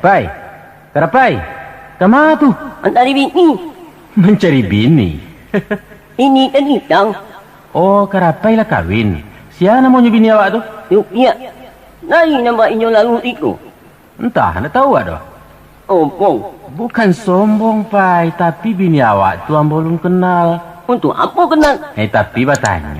Karapai. Karapai. Kemana tu? Mencari bini. Mencari bini. Ini kan hilang. Oh, Karapai lah kawin. Siapa namanya bini awak tu? Supia. Dari nama inyo lalu itu. Entah, nak tahu ada. Oh, bong. Bukan sombong, Pai. Tapi bini awak tu am belum kenal. Untuk apa kenal? Tapi bertanya.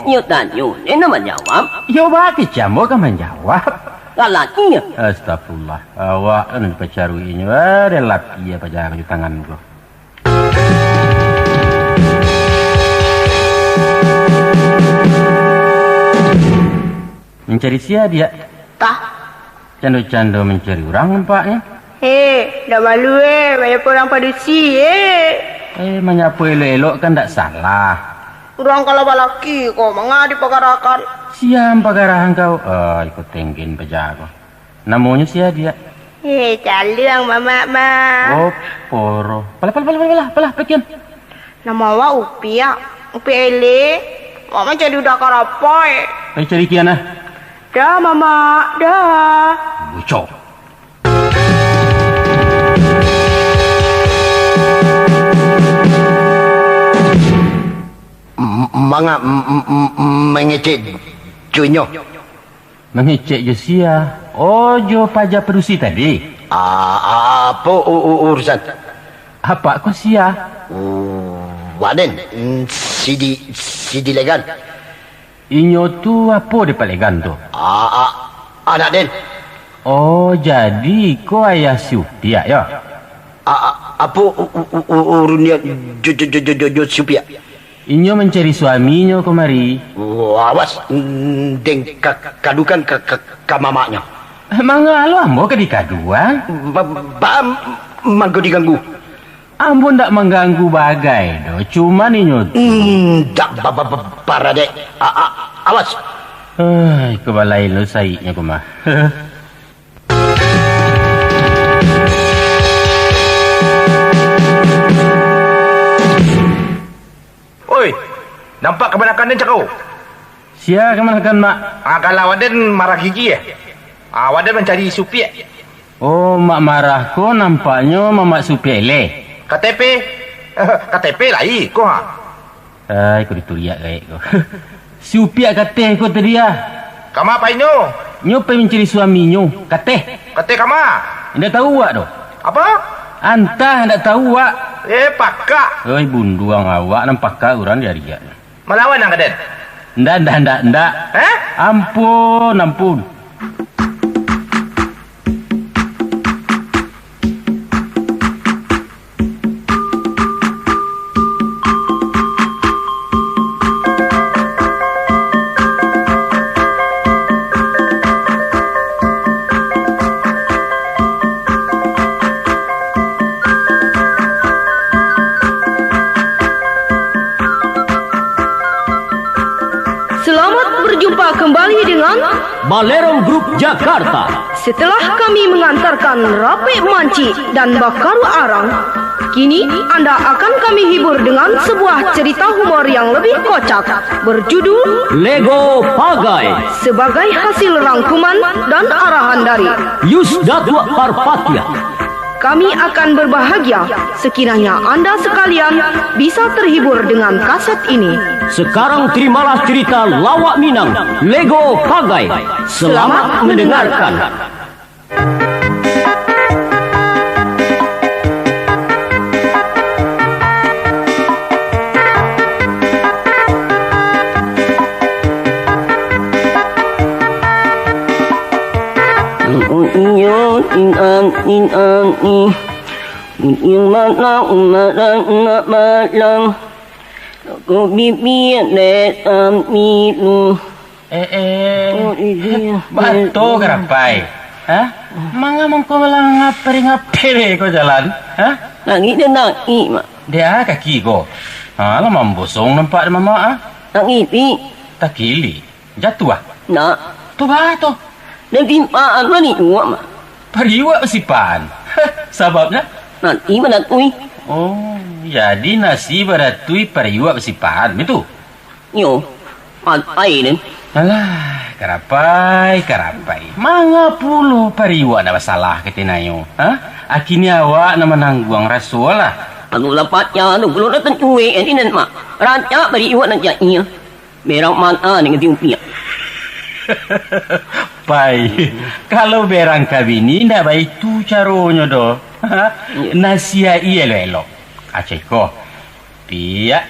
Yo tanya. Dia nama jawab. Ya, bagi jambu kan menjawab. Lalakinya. Astagfirullah. Awak nak pacaru ini. Ada lapi apa jangan di tangan kau. Mencari sia dia. Tah. Cando-cando mencari orang nampaknya. Dah malu banyak orang padusi Menyapu elok-elok kan tak salah. Orang kalau balaki kok mengadi pagarakan. Siam pagarahan kau. Ikut tenggin pejago. Namanya sia dia. Calung mama ma. Oh, poro. Palah, pekian. Nama wa upia. Upi ele. Mama jadi udah karapoy. Cari kian ah. Dah mama, dah. Bucok. Manga mengecek junyo. Mengecek je sia. Oh, jo pajak perusi tadi. Apa urusan? Apa kau sia? Waden, sidi legan. Inyo tu apa dia palegan tu? Anak den. Oh, jadi kau ayah Supia ya? Apa urunnya jo supia? Inyo mencari suaminya kemari. Awas, deng kadukan ke mamanya. Mangga lo ambo ke dikaduan? Manggo diganggu. Ambo ndak mengganggu bagai do, cuma inyo. Tak parade. Awas. Kebalain lo saiknya kumah. Oi, nampak kebanyakan den cakau. Sia kemanakan mak? Kalau Waden marah gigi Waden mencari Supia. Oh, mak marah ko nampaknya mamak Supiele. KTP lai ko ha. Kau dituriak gaik ko. Supia kateh ko tadi ah. Kama apa inyo? Nyo pe mencari suaminyo, kateh. Kate kama? Ndak tahu awak do. Apa? Antah ndak tahu awak. Pakak. Oi bunduang awak nampak ka urang dia. Melawan nang den. Ndak. Ampun. Kembali dengan Balerong Group Jakarta. Setelah kami mengantarkan Rapi Manci dan Bakaru Arang, kini Anda akan kami hibur dengan sebuah cerita humor yang lebih kocak berjudul Lego Pagai, sebagai hasil rangkuman dan arahan dari Yusdatwa Parpatia. Kami akan berbahagia sekiranya Anda sekalian bisa terhibur dengan kaset ini. Sekarang terimalah cerita Lawak Minang, Lego Pagai. Selamat mendengarkan. Aku bibi le amilu. Bato Karapai. Hah? Manga mangko ngapere ko jalan? Hah? Lagi dia naki mak. Dia kaki ko. Alah mambosong nampak mama ah. Naki pi. Takili. Jatuh ah. Nak. Tu bato. Dan timpaan mana ni mak mak. Pariwa sipan. Sababnya? Nanti mana kui. Oh, jadi nasi beratui pariwa sipan itu. Yo. Air ni. Alah, karapai. Manga puluh pariwa ada masalah ketinayo. Akini awak nama nangguang rasul lah. Aku lapatnya tu belum datang cuy ini nan mak. Raja beri iwat nak jadinya. Berang mata dengan tiupia. Pai, kalau berang kabini ndak baik tu caronyo do. Nasihat iya lo elok. Aceko. Pia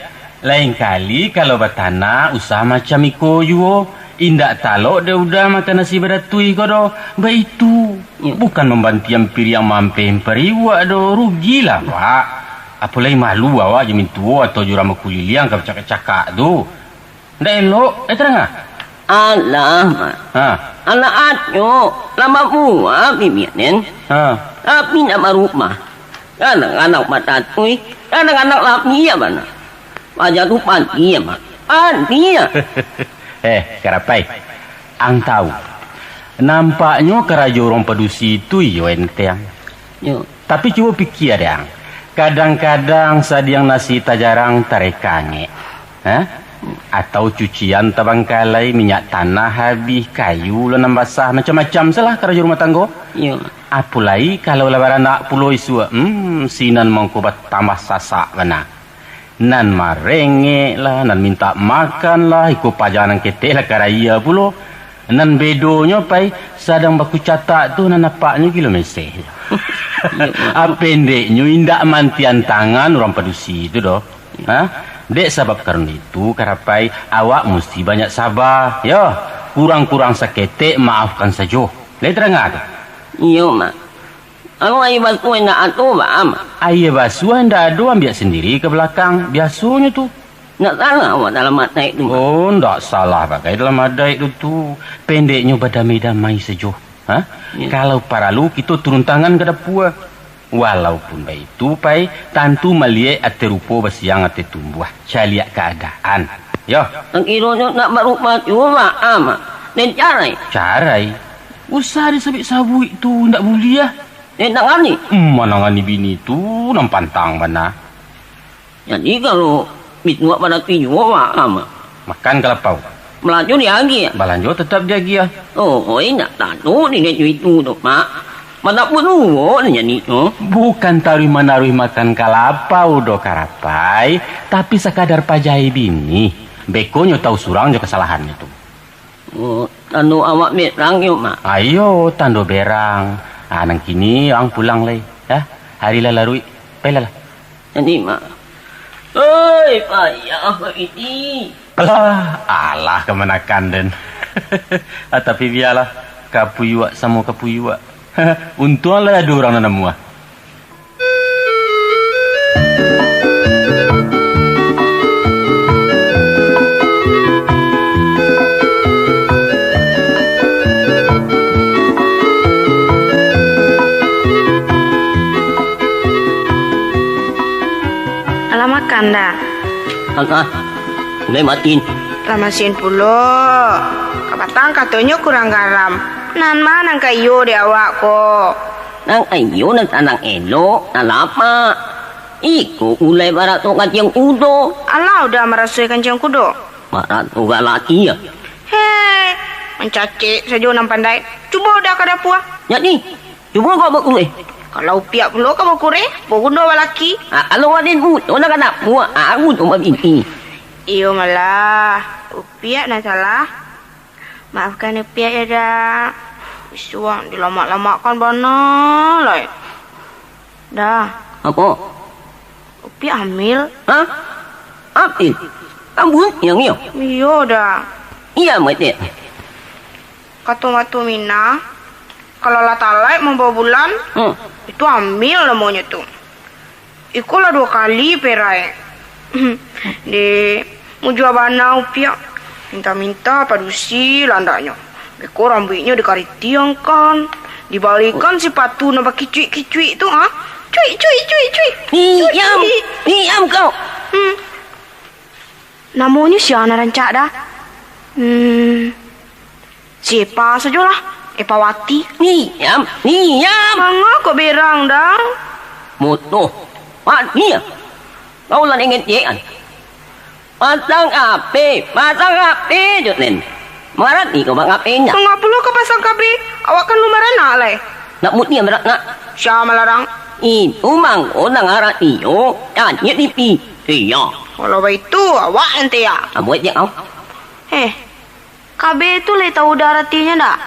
lain kali kalau batana usaha macam iko yo. Indak talok dia udah makan nasi beratui ko do. Baik tu. Bukan membantian piri yang mampir periwa do. Rugilah pak. Apalagi malu awak je mintu atau jurama kuliliang kau cakap-cakap tu. Ndak elok. Terang ah? Alah mak. Alah atyo. Lama buah bimianen. Tapi nak marumah. Anak-anak matatui. Anak-anak lapni ya mana. Wajah tu panti ya mak. Panti ya. Karapai. Ang tahu. Nampaknya keraja orang pedusi itu yo enteng. Yo. Tapi cuba fikir yang. Kadang-kadang sadiang nasi tajarang tarekange. Atau cucian tabangkalai, minyak tanah habis, kayu lenam basah, macam-macam salah keraja rumah tangga. Yo. Apalagi kalau lebaran nak pulau isu, sinan mangkubat tambah sasak mana. Nan marenge lah, nan minta makan lah, ikut pajangan ketek lah karaya pulo. Nan bedonya pai sadang baku catak tu nan napaknya kilo mesej. Pendeknya indak mantian tangan orang pedusi itu doh. Dek sebab karena itu karapai awak mesti banyak sabar. Yo, kurang-kurang saketek maafkan saja. Leh terang ada. Iya mak. Aku air basuh nak atu mak. Air basuh ndak ada ambil sendiri ke belakang. Biasanya tu. Nak salah awak dalam mata itu. Oh, ndak salah pakai dalam ada itu tu. Pendeknya berdamai-damai saja. Ya. Kalau paralu kita turun tangan ke dapur. Walaupun baik itu pai tantu melihat ate rupa besiang ate tumbuh. Caliak keadaan. Yo. Ang kiranya nak berubah cuma mak. Dan carai. Carai. Usah disebut sabu itu ndak boleh ya. Tak ngani. Mana ngani bini tu nampantang mana. Jadi kalau mitnuak pada tujuh mak. Makan kelapau. Melaju dia lagi. Balanjo tetap dia lagi ya. Oh, nak tahu ni dia itu tu mak. Mana pun ni jadi tu. Bukan taruh menaruh makan kalapau do karapai, tapi sekadar pajai bini. Bekonyo tahu surang jo kesalahan itu. Oh, tando awak berang yuk mak. Ayo tando berang. Nang kini ang pulang lay. Hari lalarui. Pelala. Jadi mak. Oi, payah ini. Alah kemenakan den. Tapi biarlah kapuyuak sama kapuyuak. Untunglah ada orang nanam muah. Alamak kanda. Angkat. Mulai matiin. Lamasin pulo. Kabatang katanya kurang garam. Nan mana kayo di awak ko. Nang ayo nang tanang elo, nalapa. Iku ulai barat tu kancing kudo. Alah udah merasui kancing kudo. Barat tu laki ya. Hei, mencacik saja orang pandai. Cuba dah kada puas. Jadi, cuba kau berkulih. Kalau piak pulo kamu kure, bukundo laki. Kalau ada mut, orang kena buat. Aku tu begini. Iyo malah, upiak nak salah. Maafkan upiak ya dah. Isuang dilamak-lamakkan bana lah. Dah. Apa? Upiak hamil. Hah? Apil? Kamu yang iyo? Iyo dah. Iya mati. Katu-katu Mina, kalau latalai membawa bulan, itu hamil namanya tuh. Ikulah 2 kali perai. Di mujabana upiak. Minta-minta padusi landaknya. Beko rambutnya dikaritiangkan. Dibalikan sepatu nampak kicui-kicui itu. Cui. Diam kau. Namanya siapa rancak dah? Siapa sajalah. Epawati. Diam. Mangga kok berang dah? Moto. Mati ya. Kau lah ingin jekan. Pasang api, Jotin. Marat ni kau ngapain nak? Mengapa lu ke pasang kabe? Awak kan lumayan nak leh. Nak mutni marat nak. Siapa melarang? Umang orang arat ni yo. Tanya ni pi. Iya. Kalau begitu awak ente ya. Buat je kau. Kabe itu le tahu artinya ndak?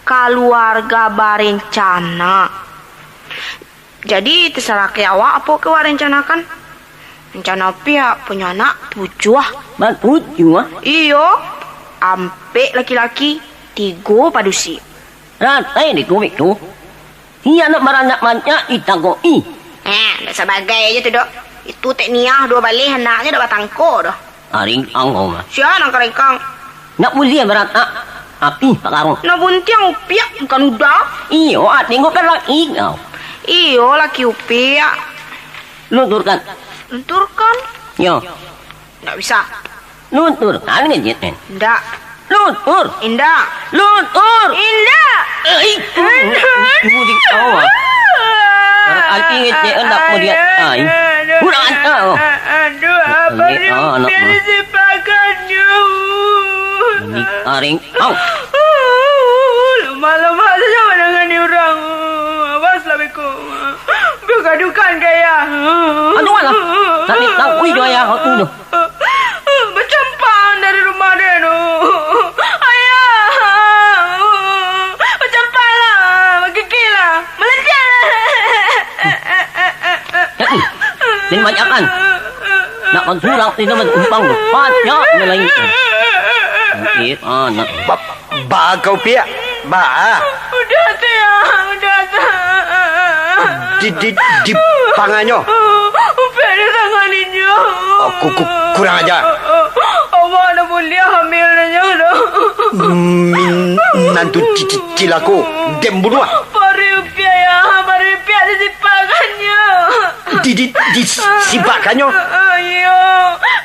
Keluarga berencana. Jadi terserah ke awak apa ke rencanakan. Rencana pihak punya anak 7 ah. Ban 7 ah. Iyo. Ampe laki-laki 3 padusi. Ratai ni komik tu. Ia nak meranak banyak ditangkoi. Dah sebagai aja tu dok. Itu tekniah 2 balik anaknya dah batangko dah. Aring angkau mah. Siapa nak kerekang? Nak mulia beranak. Api pak karung. Nak buntiang upiak bukan udah. Iyo, tengok kan laki kau. Iyo laki upiak. Lunturkan. Lenturkan? Yo. Nggak bisa. Lunturkan ni jet men. Nggak. Luntur. Indah. Luntur. Indah. Budik kau ah. Orang alki ngecek hendak mau dia. Ai. Kurang ajar. Aduh, apa ni upiak disepakannya? Ini aring. Au. Lama-lama saja dengan ni orang. Awaslah beku. Bergadukan kaya. Aduh lah. Tak tahu dia ya kau tu. Bercampang dari rumah dia tu. Ayah. Bercampang lah. Berkikil lah. Melencar lah. Ini banyak kan. Nak mensurang ni nama umpang tu. Banyak ni lagi. Nak. Ba kau pia. Ba. Udah Di pangannya. Upiak di tanganinya. Kurang aja. Awak nak boleh hamil nanya dah. Nantu cilaku. Dem bunuh. Pari upiak ya. Pari upiak disipakannya. Disipakannya? Ayo.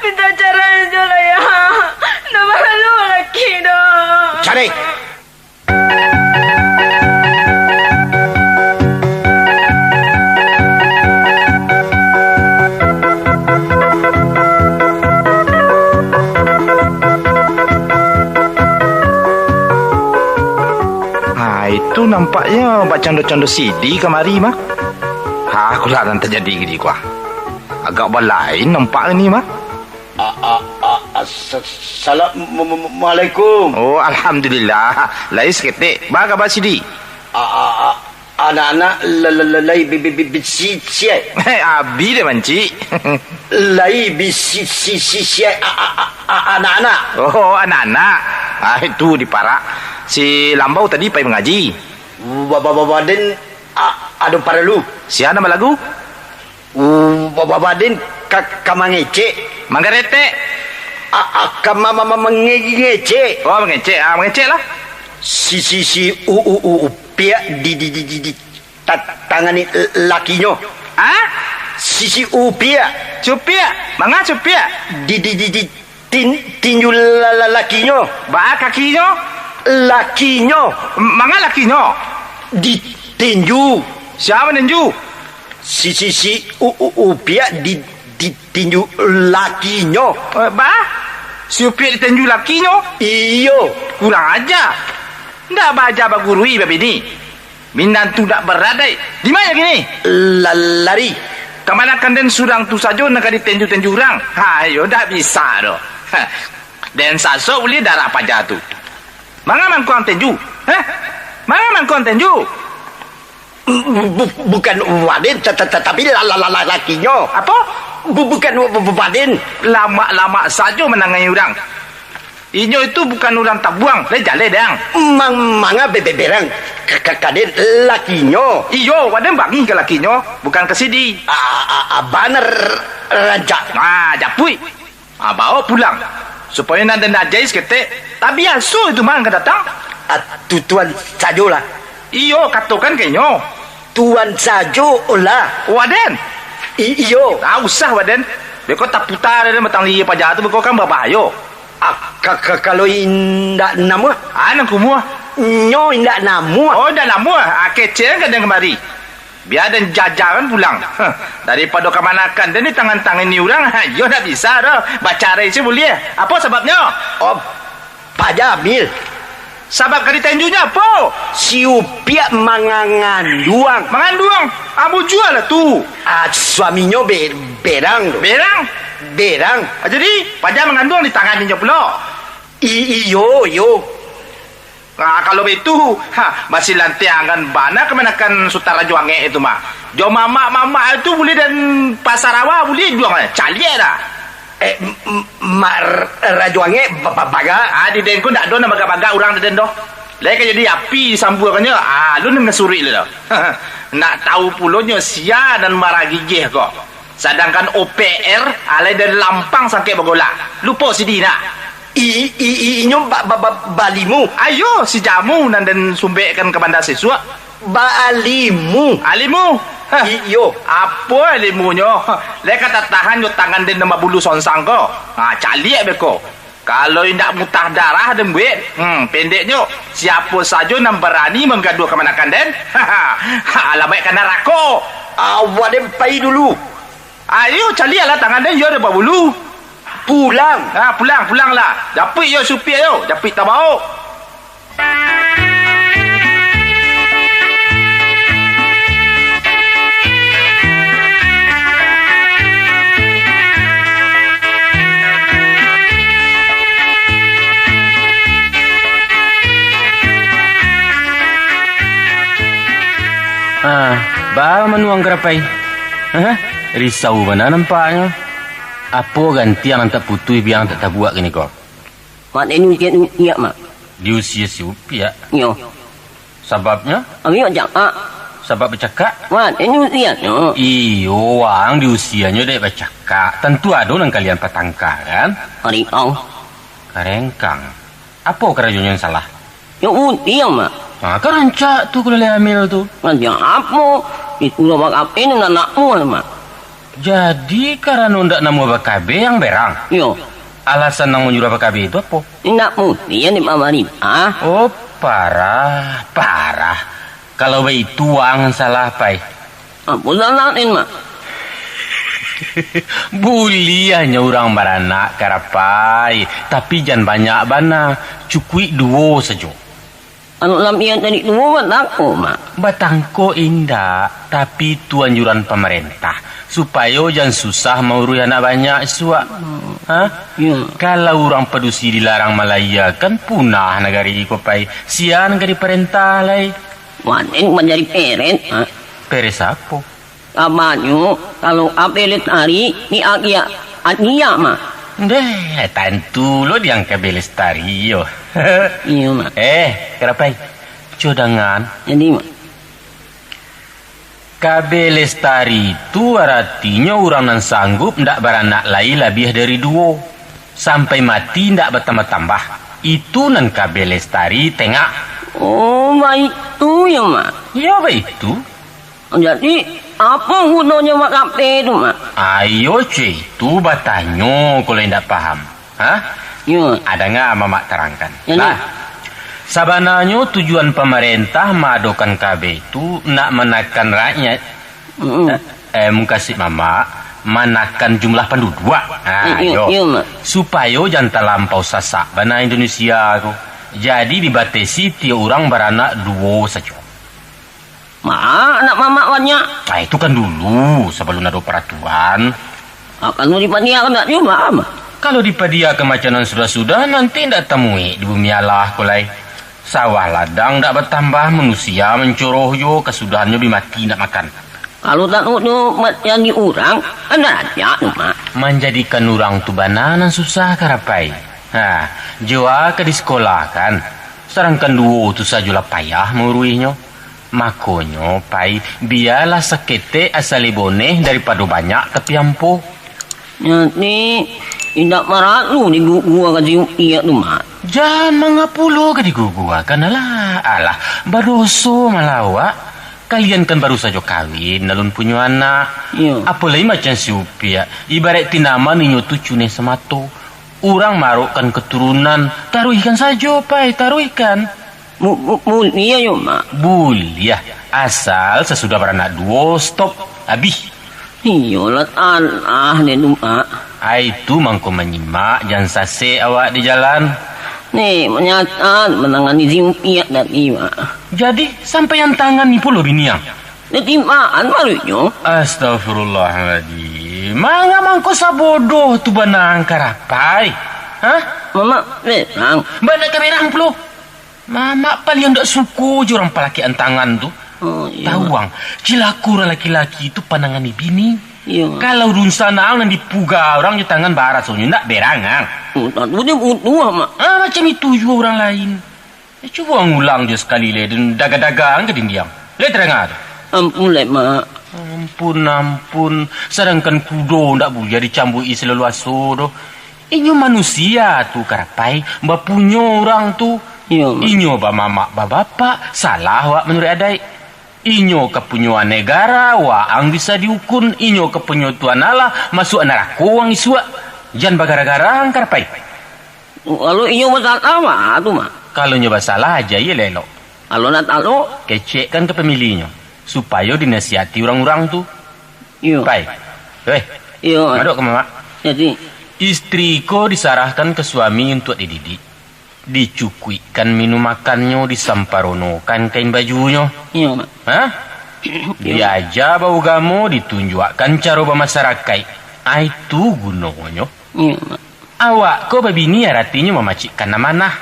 Minta cara aja lah ya. Nak malu lagi dah. Cari. Itu nampaknya Mbak Condo-condo CD kemari mah. Aku lah dan terjadi gini kuah. Agak berlain nampak ni mah. Assalamualaikum. Oh, alhamdulillah. Lain seketik. Baga Mbak CD. Anak-anak lai bisi. Abi dia mancik. Lai bisi anak-anak. Oh, anak-anak. Itu di Parak. Si Lambau tadi pergi mengaji. Baden ada paralu. Si ana lagu? Baden kamangece. Manggarete. Mama mengece. Oh, mengece. Mengece lah. Si upiak di tangani lakinya. Si upiak. Cupiak. Manga cupiak. Di tinju lakinya. Ba kakinya. Lakinya. Manga lakinya. Ditinju. Siapa ninju? Si upiak ditinju lakinya. Ba? Si upiak ditinju lakinya? Iyo. Kurang aja. Ndak baca bagurui babi ni. Minantu tak beradai. Di mana gini? Lari. Kemana kan den surang tu saja nak ditinju-tinju orang? Ayo tak bisa doh. Den sasok boleh darah pajak tu. Mangaman kau tinju? Mangaman kau tinju? Bukan Wadin, tapi lakinya. Apa? Bukan Wadin. Lama-lama saja menangai orang. Inyo itu bukan orang tak buang. Lejale dang. Manga beberang. Kaden lakinya. Iyo, Wadin bagi ke lakinya. Bukan ke sidi. Baner rancak. Japui. Bawa pulang. Supaya nanti najais ketik. Tapi asu itu mana datang? Tuan sajo lah. Iyo, katakan kayaknya. Tuan sajo lah. Waden. Iyo. Usah Waden. Beko tak putar dan matang liya pajak tu beko kan babayo. Kalau indak nama? Nang kumua. Nyo indak nama. Oh, dah nama. Kecil kan dan kemari. Biar dan jajaran pulang. Daripada kemanakan dan ni tangan-tangan ni orang. Yo tak bisa dah. Baca rai si boleh. Apa sebabnya? Pak Jamil. Sabab kadi tenjunya apa? Si Upiak manganduang. Manganduang. Abu jual lah tu. Suaminya berang. Berang. Berang. Jadi, Paja mengandung di tangannya pula. Iyo. Nah, kalau begitu, masih lantiangan bana kemenakan sutara juange itu mah. Jo mama itu boleh dan pasar awal boleh juang calia dah. Mak rajuange baga. Di den ku ndak do nama baga orang di den do. Leka jadi api samburannya. Lu nang ngesuri lu dah. Nak tahu pulonya sia dan marah gigih kok. Sedangkan OPR alai dari Lampang sampai Bagola. Lupa si Dina. Inyo balimu. Ayo si jamu dan sumbekkan ke bandar siswa. Alimu. Iyo. Apa alimunyo? Leka tak tahan yo tangan den nama bulu sonsang ko. Caliak beko. Kalau indak mutah darah dan buat, pendeknya siapa saja yang berani menggaduh kemanakan den? Alah baik kena rako. Awak den pai dulu. Ayo caliaklah tangan den yo ada bulu. Pulang lah. Dapik yo supir yo, dapik tak bau. Ba manuang kerapai. Risau mana nampaknya. Apa gantian tak putui biang tak buat gini kau? Mak ini usia mak. Di usia si Upiak. Yo. Sebabnya? Ami cakap. Sebab bercakap? Mak ini usia no. Iyo, wang di usianya dia bercakap. Tentu ada yang kalian petangka kan? Karengkang. Karengkang. Apa kerajaan yang salah? Yo usia mak. Kerancak tu kalau hamil tu. Rancak apa? Itu lah bak apa ini anakmu lah mak. Jadi karena ndak nama BKB yang berang. Yo. Alasan nang menyuruh BKB itu apa? Tidak putih ni pamarin. Oh, parah. Kalau begitu wang salah pai. Apa salahin mak? Buliahnya orang beranak karapai, tapi jangan banyak bana. Cukui dua saja. Anu lampian tadi dua batangko mak. Batangko indah, tapi itu anjuran pemerintah supaya jangan susah mengurus anak banyak suak. Ya. Kalau orang pedusi dilarang Malaya kan punah negari ikopai. Sian negari perintah lai. Wanen menjadi parent. Peres apa? Kabarnya kalau apelit hari ni agia mak. Deh, tentu lo diang Lestari yo. Iya mak. Kerapai? Codangan. Jadi mak. Lestari itu artinya orang yang sanggup ndak beranak lain lebih dari 2. Sampai mati ndak bertambah-tambah. Itu nan Lestari tengah. Oh, baik tu ya mak. Ya baik itu. Jadi apa gunanya mak kape itu mak? Ayo cuy, itu batanyo kalau ndak paham. Ya. Ada nggak mamak terangkan? Ya, nah, sebenarnya tujuan pemerintah madokan KB itu nak menaikkan rakyat. Mengkasih mama menaikkan jumlah penduduk. Iya, supaya jangan terlampau sasak bana Indonesia tu. Jadi dibatasi tiap orang beranak 2 saja. Mak, anak mamak banyak. Itu kan dulu sebelum ada peraturan. Kalau dipadiakan tak juga mak. Kalau dipadiakan macanan sudah-sudah nanti tidak temui di bumi Allah kulai. Sawah ladang tidak bertambah, manusia mencoroh yo kesudahannya dimati nak makan. Kalau tak tu yang diurang, ada aja tu mak. Menjadikan orang tu bananan susah karapai. Jawa ke di sekolah kan. Sedangkan 2 tu sajalah payah menguruinya. Makonyo pai biarlah sekete asal boneh daripada banyak tapi ampuh. Nanti tidak meralu di gua kasi iya tu mak. Jangan mengapulo ke di gua kan alah baruso malawa. Kalian kan baru saja kawin nalun punya anak. Iya. Apalagi macam si Upiak ibarat tinama ninyo tucune semato. Orang marukkan keturunan taruhkan saja pai taruhkan. Iya yo mak. Buliah asal sesudah beranak 2 stop habis. Iyalah tanah ni tu mak. Itu mangko menyimak jangan sase awak di jalan. Nih, menyata menangani zimpiak tadi, Mak. Jadi, sampai yang tangan ni pula biniang. Netimaan barunya. Astagfirullahaladzim. Manga mangko sabodoh tu banang karapai. Hah? Mama, berang. Banyak kamerang pula. Mama paling ndak suku je orang palaki antangan tu. Oh, iya. Tahu bang, cilaku orang laki-laki itu panangani bini. Iya. Kalau runsa naang nan dipuga orang di tangan barat soalnya ndak berangang. Tadu dia butuh, Mak. Macam itu juga orang lain. Coba ngulang je sekali le dan dagang-dagang ke dindiang. Le terang ada. Ampun, Mak. Ampun. Sedangkan kudo ndak boleh dicambui selalu aso doh. Inyo manusia tu karapai, mbak punyo orang tu. Iya, Mak. Inyo ba mama ba bapak salah wak menurut adai. Inyo kepunyuan negara wa ang bisa diukur. Inyo kepunyuan Allah masuk neraka wang isua. Jangan bagara-gara ang karapai. Kalau iyo masalah apa tu, Mak? Kalau nyoba salah aja ya lelo. Kalau nak tahu, Kecekkan ke pemilihnya supaya dinasihati orang-orang tu. iyo. Pai. Weh, Iyo. madok ke mama. Jadi, Istriku disarahkan ke suami untuk dididik. Dicukuikan minum makannya, disamparonokan kain bajunya. iyo, Mak. Hah? Diajar bau gamu, ditunjukkan cara bermasyarakat. Itu gunanya. Iyo, Mak. Awak kau babini artinya memacikkan amanah.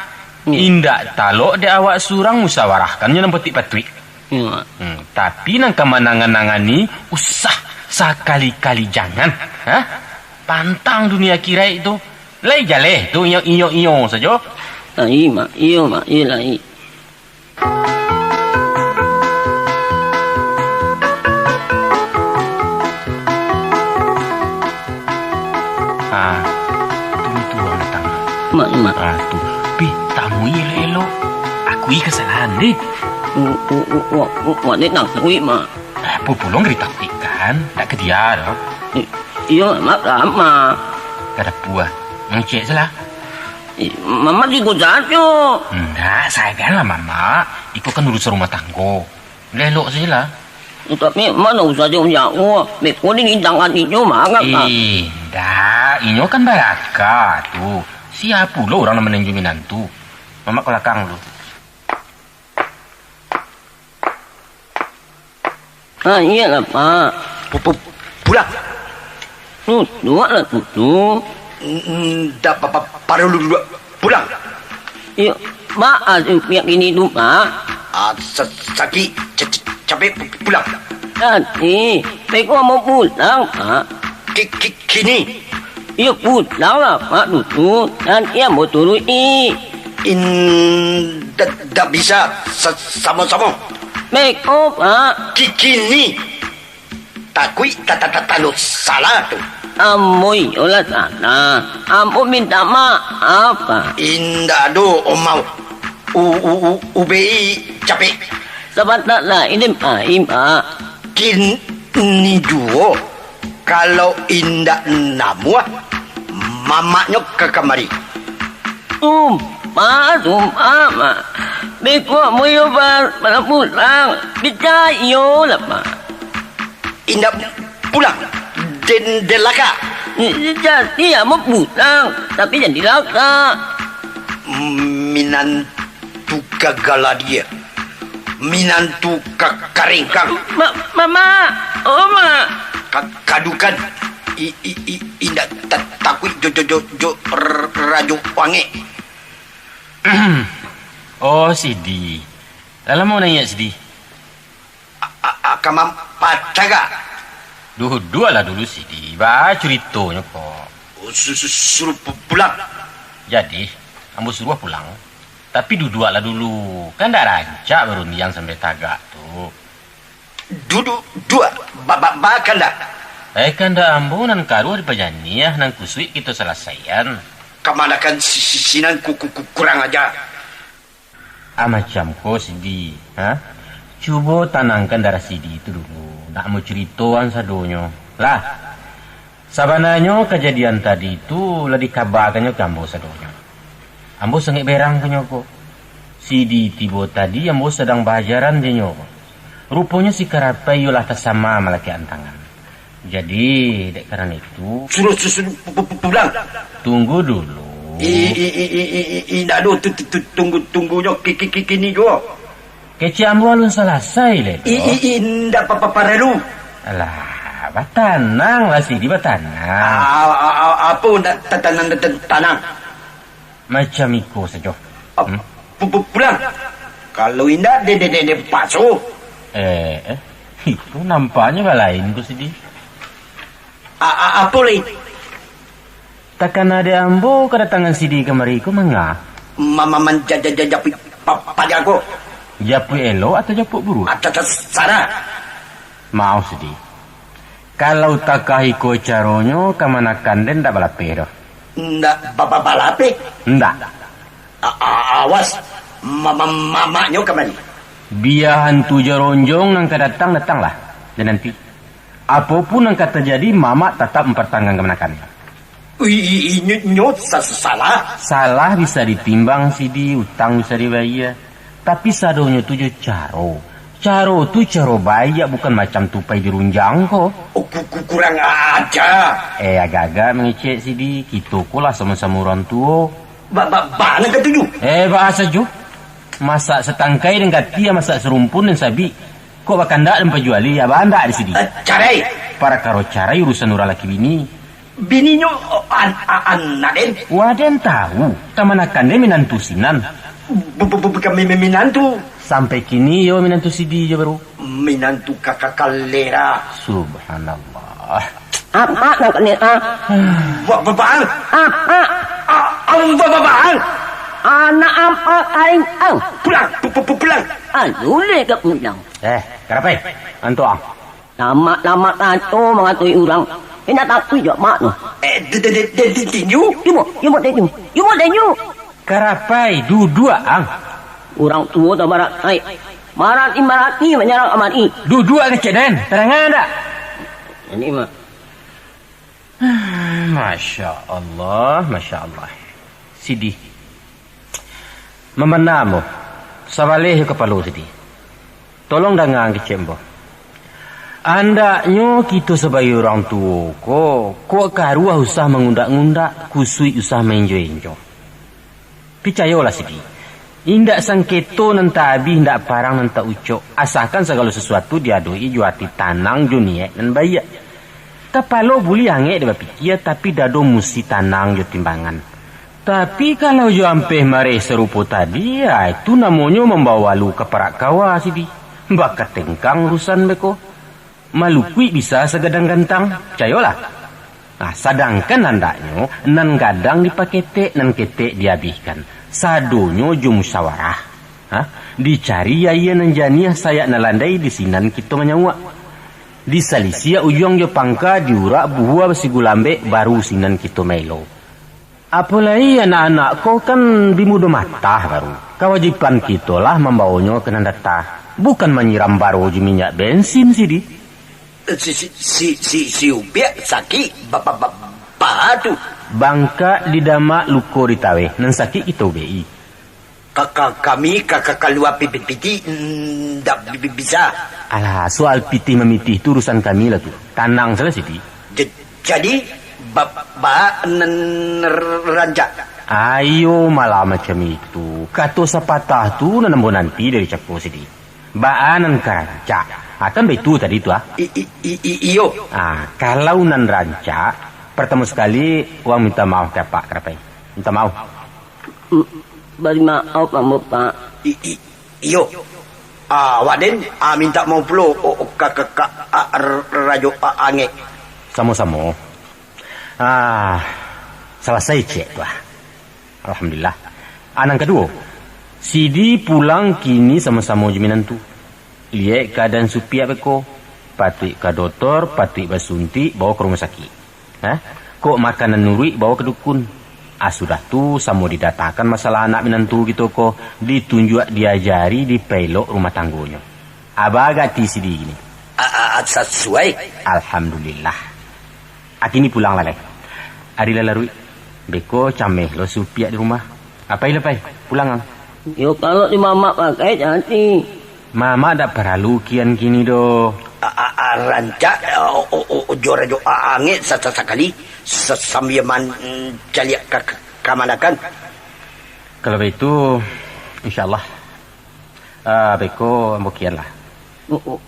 Indak talok de awak surang musawarahkannya nang petik patui. Iyo, Mak. Tapi nang kemanangan-nangani usah sekali-kali jangan. Hah? Pantang dunia kira itu. Lai jaleh tu iyo saja. Iya, Mak. Iyo, Mak. Iya lah, iya. Tu orang datang. Mak. Tu. Pi, tamu elo. Akui kesalahan deh. Mak ni nak tahu, Mak. Apa pulong ditaktikan? Tak ke dia dah. Iyo, Mak. Lama. Kada puas. Mengcek salah. Mama juga jatuh. Enggak, sayanglah mama. Itu kan urusan rumah tangga. Lelok sajalah. Tapi mana usah jauh-jauh. Beko ni tangan itu, Mak. Enggak, ini kan baraka tu. Siapa lo orang nama nenju minantu? Mama ke belakang dulu. Iyalah, Pak. Pulang. Dua lah, tutu. Dah paruh dulu. Pulang. Iya, Mak. Pihak ini tu, Pak. Sakit. Capek pulang. Nanti, Beko mau pulang, Pak. Kini. Iya, pulang lah, Pak. Tutu. Nanti yang mau turun Dah bisa sama-sama. Beko, Pak. Kini. Takui tak salah tu. Amoy, olah sana. Ampo minta maaf, Pak. Indah do omau. UBI capek. Sebentar lah, ini Pak. Kini juga. Kalau indah namua, mamanya ke kamari. Pak. Beko mau yobar pada pulang. Bisa iyo lah, Pak. Indah pulang. Delaka. Jadi ya mau pulang, tapi jangan dilaka. Minantu kagala dia. Minantu karingkang. Mama, Oma. Kadukan. Indah takui jo rajo wangi. Oh, Sidi. Dalam mau nanya Sidi. Kamam pacaga. Dua lah dulu Sidi. Bah ceritanya kok. Suruh pulang. Jadi, ambo suruh pulang. Tapi dua lah dulu. Kan dah rancak baru niang sampai tagak tu. Dua. Bahkan dah. Kan dah ambo nan karu di pajaniah nan kusui kita selesaian. Kemanakan sinan kurang aja. Macam kau Sidi. Cuba tanangkan darah Sidi itu dulu. Nak mau ceritoan sadonyo. Lah. Sabananya kejadian tadi itu lah dikabarkannya ke ambo sadonyo. Ambo sengit berang punya kok. Sidi tibo tadi ambo sedang bajaran dia nyo. Rupanya si karapai yulah tersama malaki antangan. Jadi, dek karena itu... Suruh pulang. Tunggu dulu. Ina do tunggu kini do. Kecik ambo alun selesai le. Inda parelu. Alah, batanang lah Sidi batanang. Apa nak tanang? Macam iko saja. Pulang. Kalau inda de paso. Itu nampaknya lain tu Sidi. Apa lain? Takkan ada ambo kedatangan Sidi kemari ko mangga. Mama menjajajapi pajago. Japu elo atau japu buruk? Atas sana. Mau Sidi. Kalau takah iko caronyo kamanakan den tak balape dah. Ndak balape? Ndak. Awas. Mamanya kemari. Biar hantu jaronjong nang datang lah. Dan nanti apapun yang kata terjadi, mama tetap mempertanggung kemenakannya. Nyot salah. Salah bisa ditimbang Sidi, utang bisa dibayar. Tapi sadonya tu je caro. Caro tu caro bayar, bukan macam tupai dirunjang kok. Kurang aja. Agak-agak mengecek Sidi. Kita kulah sama-sama orang tua. Banyak ketujuh. Bahasa ju. Masak setangkai dengan katia, masak serumpun dan sabi. Kok bakal ndak dan penjuali ya banda di sini. Carai. Para karo carai urusan ura laki bini. Bininya anak den. Waden tahu. Tamanakan dia minantu sinan. Bukan minantu. Sampai kini yo minantu Sidi je baru. Minantu kakak kalera. Subhanallah. Apa nak ni? Babaan. Babaan. Anak apa kain ang? Pulang. Boleh ke pulang? Kenapa? Antua. Lama tato mengatui orang. Ina tak tu je mak no. Tinju. You mau denyu. Karapai dua ang. Orang tua tak barat naik. Marati menyerang amati. Dua kecil dan terangan tak? Ini mak. Masya Allah. Sidi. Memenamu. Sabalih kepala Sidi. Tolong dengar kecil mbak. Andaknya kita sebagai orang tua kok karuah usah mengundak-undak, kusui usah menjo-enjo. Percayalah Sidi. Indak sangketo nanta abi, indak parang nanta ucok. Asalkan segala sesuatu diadoi juati tanang juniek dan bayak. Kepala boleh angek dia berfikir, tapi dado mesti tanang jo timbangan. Tapi kalau jo ampeh mare serupa tadi, ya itu namanya membawa lu ke perak kawa Sidi. Bakat tengkang urusan beko. Malukui bisa segadang gantang, percayalah. Nah, sedangkan andaknya nan gadang dipakete, nan ketek dihabiskan. Sadonyo jum musyawarah. Dicari ya nan janiah saya nalandai di sinan kita menyawa. Di salisia ujung jo pangka diurak buah besi gulambe baru sinan kita melo. Apalagi anak-anak kau kan bimudo mata baru. Kewajiban kita lah membawanya ke nandata. Bukan menyiram baru di minyak bensin Sidi. Si upiak sakit batu. Bangka di damak luko ditawe nan sakit kita UBI. Kakak luar piti ndak bisa. Alah, soal piti memiti itu urusan kami lah tu. Tanang salah Sidi. Jadi rancak. Ayo malah macam itu. Kata sepatah tu nanambo nanti dari cakap Sidi. Baanan kerancak. Kan betul tadi tu Iyo. Kalau nan rancak, pertama sekali uang minta maaf ke Pak Kerapai. Minta maaf. Beri maaf Pak. Iyo. Waden minta maaf pula kakak rajo ange. Sama-sama. Selesai cek tu. Alhamdulillah. Anang kedua, Sidi pulang kini sama-sama jaminan tu. Lihat keadaan supiak beko. Patrik ke doktor, patrik basuntik, bawa ke rumah sakit. Kok makanan nurui bawa ke dukun. Sudah tu sama didatangkan masalah anak menantu gitu kok. Ditunjuk diajari di pelok rumah tanggonya. Abah gati Sidi gini. Sesuai. Alhamdulillah. Akini pulang lah. Adila larui. Beko cameh lo supiak di rumah. Apa lepai? Pulang ang. Yo kalau di mama pakai nanti. Mama tak perlu kian kini do. Rancak jora jo angit sekali sambil man caliak kamanakan. Kalau begitu, insyaAllah, beko ambukian lah.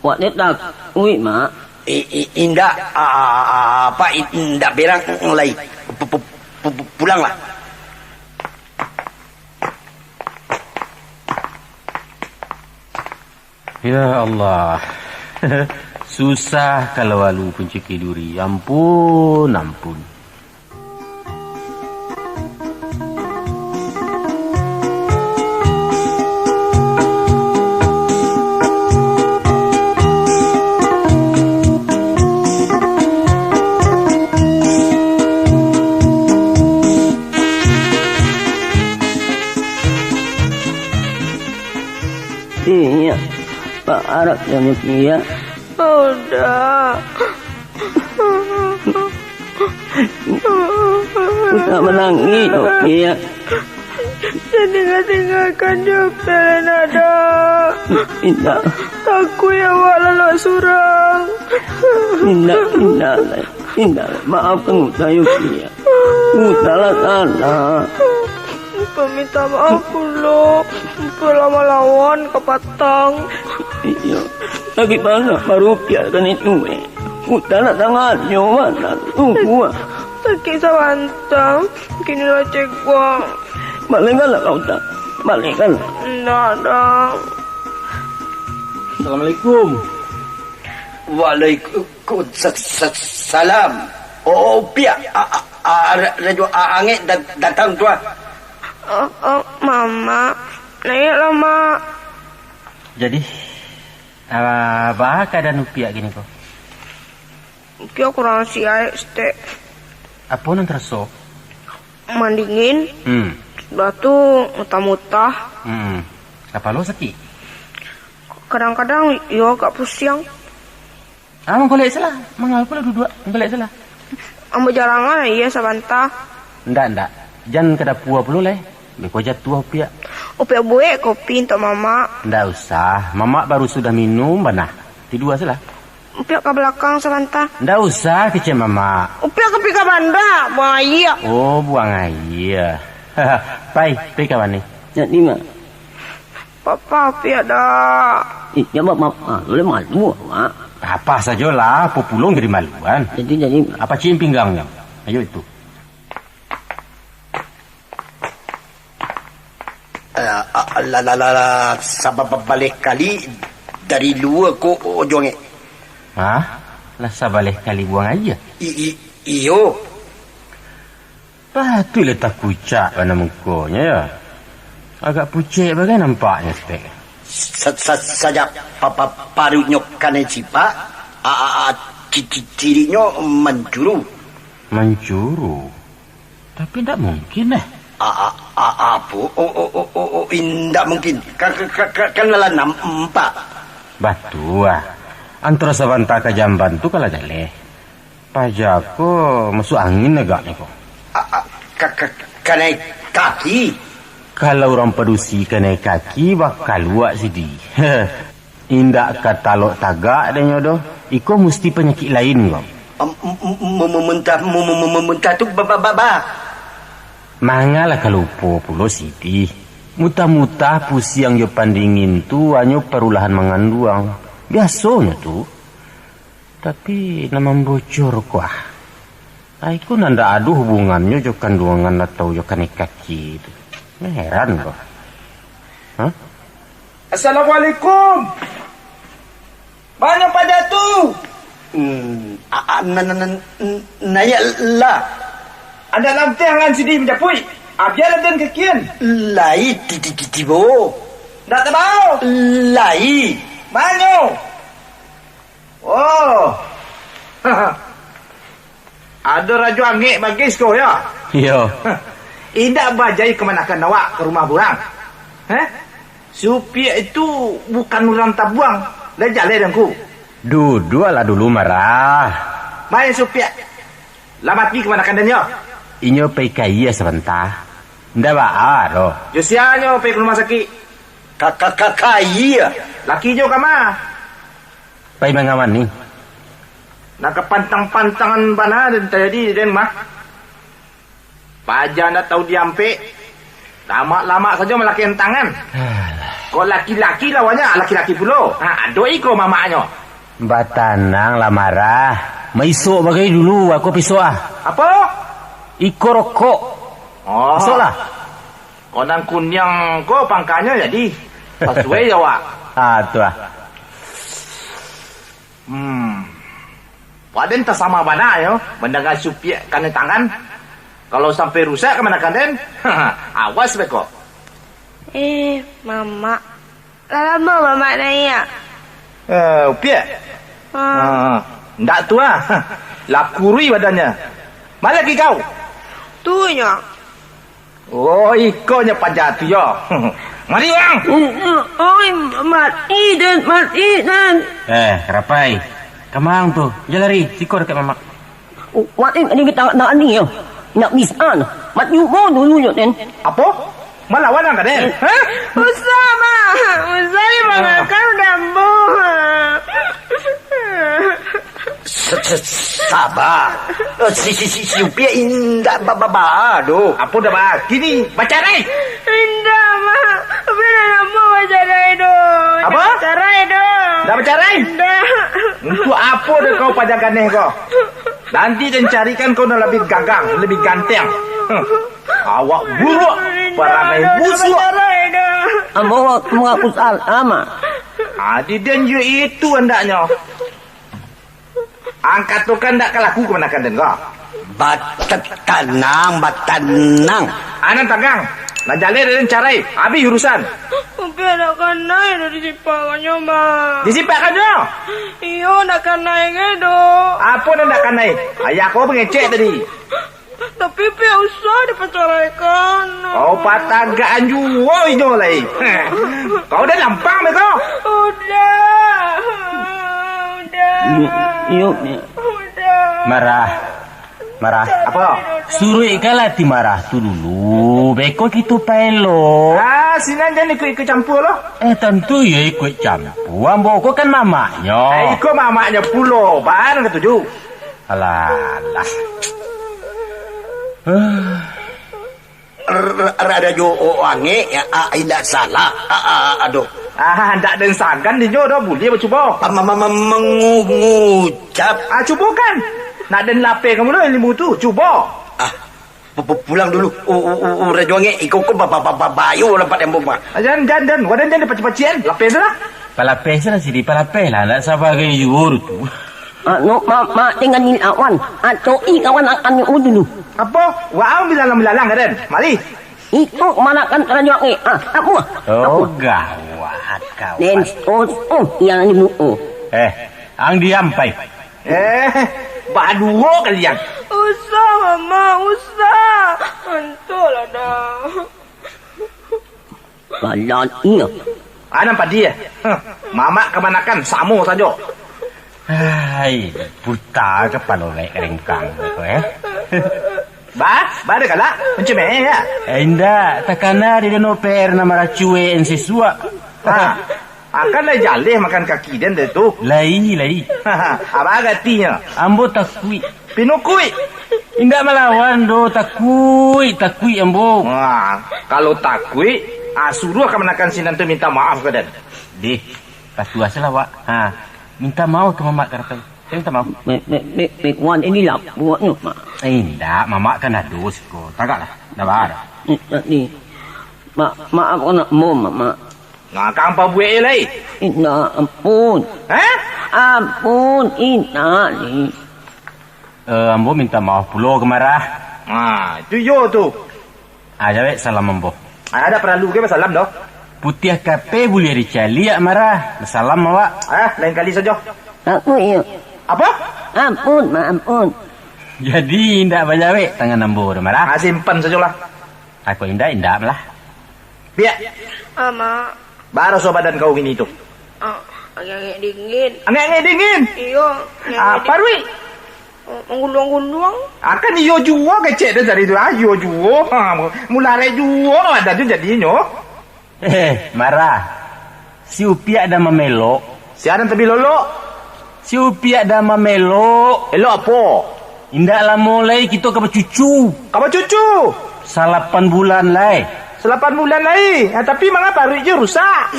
Wak dia tak, mak. Indah, apa indah berang mulai pulanglah. Ya Allah. Susah kalau walu penciki duri. Ampun, ampun. Iya, Pak Arab yang mulia. Udah. Udah menangis, Iya. Jadi nggak tinggalkan dokter nada. Indah, Aku yang walau surang. indah. Maafkan Uta Yukia. Utahlah tanah. Peminta maaf lo. Lama-lawan ke Patang. Iya. Lagi banyak rupiah kan itu. Utahlah tangannya mana. Tunggu. Sakit sabantang. Kinilah cek gua. Balikkanlah kau tak. Balikkanlah. Nada. Assalamualaikum. Waalaikumsalam. Oh, pia. Rajo angin datang tua. Mama. Naik lama. Jadi, apa keadaan Upia gini kok? Kia kurang siai stek. Apa yang terso? Mandingin. Sudah tu mutah-mutah. Apa lo sakit? Kadang-kadang yo agak pusing. Mengkolek salah. Mengapa lo dua? Mengkolek salah. Ambo jarangan iya sabantah. Ndak. Jangan kada puas pula leh. Beko jatuh Upia. Upia buek kopi untuk mama. Ndak usah. Mama baru sudah minum banah. Tidur salah. Upia ke belakang sabantah. Ndak usah kecil mama. Upia ke pika banda. Buang air. Oh, buang air. Pai, pergi kawan ni. Jadi mak. Papa Upia dah. Ya mak. Boleh malu mak. Apa sajalah. Populong jadi maluan. Jadi mak. Apa cium pinggangnya? Ayo itu. Sabab balik kali dari luar ko ojongnya. Hah? Lah sabalik kali buang aja. Iyo. Patut letak kucak pada mukanya ya. Agak pucet bagai nampaknya stek. Saja papa parunya kane cipa. Cirinya mencuru. Mencuru? Tapi tidak mungkin Apa? Tidak mungkin. Kan lelah nampak. Batu antara sabanta ke jamban tu kalau jale. Pajako masuk angin agaknya kok. Kena kaki. Kalau orang pedusi kena kaki bakal luak sidi. Indak kata lok tagak dan nyodoh. Iko mesti penyakit lain kok. Muntah tu baba. Mangalah kalau pulo sidi. Muta-muta pusi yang yo pandingin tu hanya perulahan manganduang. Biasanya tu. Tapi nama bocor kuah. Aku nanda aduh hubungannya jo kandungan atau jo kane kaki itu. Heran kok. Hah? Assalamualaikum. Mana pada tu? Naya lah. Ada lampiang kan sini menjapui. Biar ada kekian. Lai tibo. Tak tahu. Lai. Mana? Oh. Ada raja angik bagi kau ya? Yo. Indak bajai kemanakan awak ke rumah burang. Supir itu bukan orang tabuang. Dah jalan denganku. Dua lah dulu marah. Main supir. Lamat pergi kemanakan dan ya? Inyo PKI ya sebentar. Ndak ba'a doh. Josianya pergi ke rumah sakit. Kakak iya. Laki jo kama. Pai mangaman ni. Nak pantang-pantangan bana dan terjadi dan mah. Paja nak tahu diampik. Lama-lama saja melaki tangan. Kau laki-laki lawannya, laki-laki pula. Doi kau mamaknya. Batanang lah marah. Maisok bagai dulu, aku pisau Apa? Iko rokok. Oh. Pisau lah. Konan kunyang kau pangkanya jadi. Sesuai jawab. Tu lah. Paden tak sama mana yo. Mendengar supiak kena tangan. Kalau sampai rusak kemana kan? Awas beko. Mama. Lama mama nanya. Upiak. Ndak tua. Lakurui badannya. Mana lagi kau? Tunya. Oh, ikonya pajatu yo. Mari bang. Mati dan. Rapai. Kamang tu. Jalari, sikor dekat mamak. Mati ni kita nak ni yo. Nak misan. Mat you mau dulu yo den. Apa? Melawan kan den? Usama. Usai mengakan dambu. Sabar. Si Upia indah baba do. Apa dah bah? Kini baca rai. Indah mah. Bila nak mau baca rai do. Apa? Baca rai do. Dah baca rai? Indah. Untuk apa dah kau pajak aneh kau? Nanti dan carikan kau nak lebih gagang, lebih ganteng. Awak buruk, perangai busuk. Ambo mengaku salah. Di dan you itu hendaknya. Angkat tu kan tak kalaku ke mana kan den kau? Batanang. Anan tagang. Nak jalan dan carai. Habis urusan. Tapi nak kanai dari sipakannya mah. Disipakan je. Iyo nak kanai do. Apa nak kanai? Ayah kau pengecek tadi. Tapi pihak usah diperceraikan. Kau patagaan juga itu lagi. Kau dah lampang dah kau. Udah. Yo. Marah. Apa? Suruh ikalah ti marah tu dulu. Beko kita pelo. Sinan jangan ikut campur loh. Tentu ya ikut campur. Ambo ko kan mamaknya. Ikut mamaknya pulo. Barang ketujuh. Alah. Rada jo ange indah salah. Aduh. Tak ada sagan dia dah boleh bercuba. Mengucap. Cuba kan. Nak ada lapar kamu dah ilmu tu. Cuba. Pulang dulu. Rada ange ikut bayu dapat yang bomba. Jangan. Wadan jangan pacik-pacian. Lapar dah. Palapes lah sini. Palapes lah. Nak sabar ke jujur tu. Mak dengan ni awan. Atau kawan akan ni dulu. Apa? Wah, bilang-bilang kan. Mari. Itu mana kan raja ni? Apa? Gawat kau. Den yang ni mu. Ang diam pai. Baduro kalian. Usah mama, usah. Antolah dah. Balan iya. Nampak dia. Mamak kemanakan samo saja. Hai, buta kepala lek rengkang tu Ba ada kala macam ya. Indah, takana dia no per nama racue en siswa. Akan dah jaleh makan kaki dan dia tu. Lai. Apa agatinya? Ambo takui. Pinukui. Indah melawan do takui ambo. Kalau takui, suruh akan menakan sinan tu minta maaf ke dan. Deh, patua salah wak. Minta maaf ke mamak karapai. Saya minta maaf. Wan ini lah buatnya mak. Indah, mamak kan ada dos ko. Tagaklah, dah bar. Ni. Maaf kena mau mak. Kang pa buat lagi. Ina ampun. Ampun ina ni. Ambo minta maaf pulo kemarah. Itu yo tu. Jawab salam ambo. Ada perlu ke salam dah? Putih kape boleh dicali marah. Salam awak. Lain kali saja. Aku iya. Apa? Ampun. Jadi indah bajawe tangan ambo marah. Simpan sajalah. Aku indah malah. Biar. Ama. Baru so badan kau gini tu. Agak dingin. Agak dingin. Iya. Parwi. Menggulung-gulung. Akan iyo juo kecek dah dari tu. Iyo juo. Mulai juo ada tu jadinya. Marah. Si Upia ada memelo. Si Adan tapi lolo. Si Upia ada memelo. Elo apa? Indaklah mulai kita ke bercucu. Kamu cucu. 8 bulan lai. 8 bulan lagi. Tapi mengapa je rusak?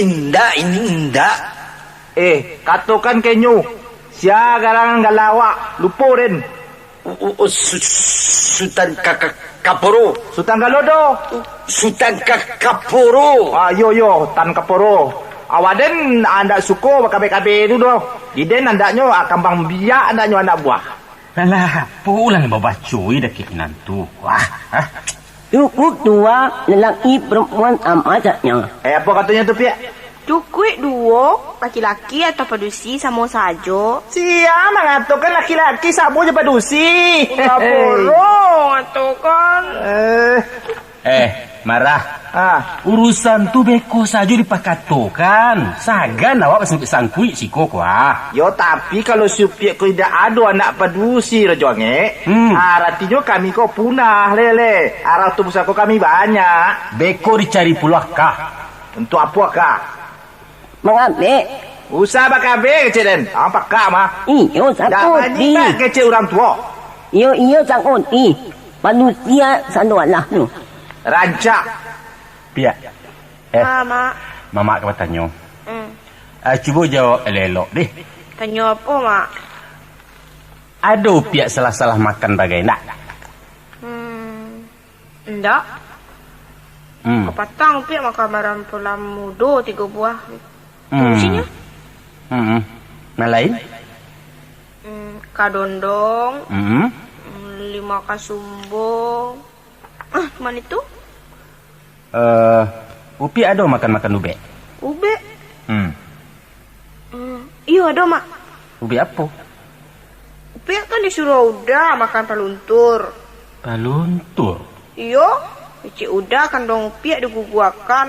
Indah, ini indah. Katakan kenyu. Sia garangan galawak. Lupa den. Sultan Kaporo. Sultan Galodo. Sultan Kaporo. Yo, Tan Kaporo. Awaden anda suko kabe-kabe itu doh. Iden andaknya kambang biak andaknya anak buah. Alah, pulang babacui dah kikinan tu. Wah, Cukup 2 lelaki perempuan amatnya. Apa katanya tu Piak? Cukup 2 laki-laki atau padusi sama saja. Siapa mengatakan laki-laki sama je padusi? Tak boleh atau kan. marah. Urusan tu beko saja dipakatokan. Sagan awak sampai sangkui siko kuah. Yo, tapi kalau supiak ko tidak ada anak padusi rajonge, artinya kami ko punah lele. Arah tu pusako kami banyak. Beko dicari pula kah? Untuk apa kah? Mengambil. Usah bakabe kecil den. Apa kah mah? Iyo sangkuti. Dah kecil orang tua. Iyo sangkuti. Manusia sandualah tu. Rancak. Pia. Mak. Mama kau tanya. Cuba jawab elok deh. Tanya apa, Mak? Ada pihak salah-salah makan bagai nak? Enggak. Kepatang pihak makan barang pulang muda 3 buah. Fungsinya? Yang lain? Kadondong. 5 kasumbong. Mana itu? Upi ada makan-makan ube? Ube? Iya ada, Mak. Ube apa? Ube kan disuruh udah makan paluntur. Paluntur? Iya. Cik udah kandung piak diguguakan.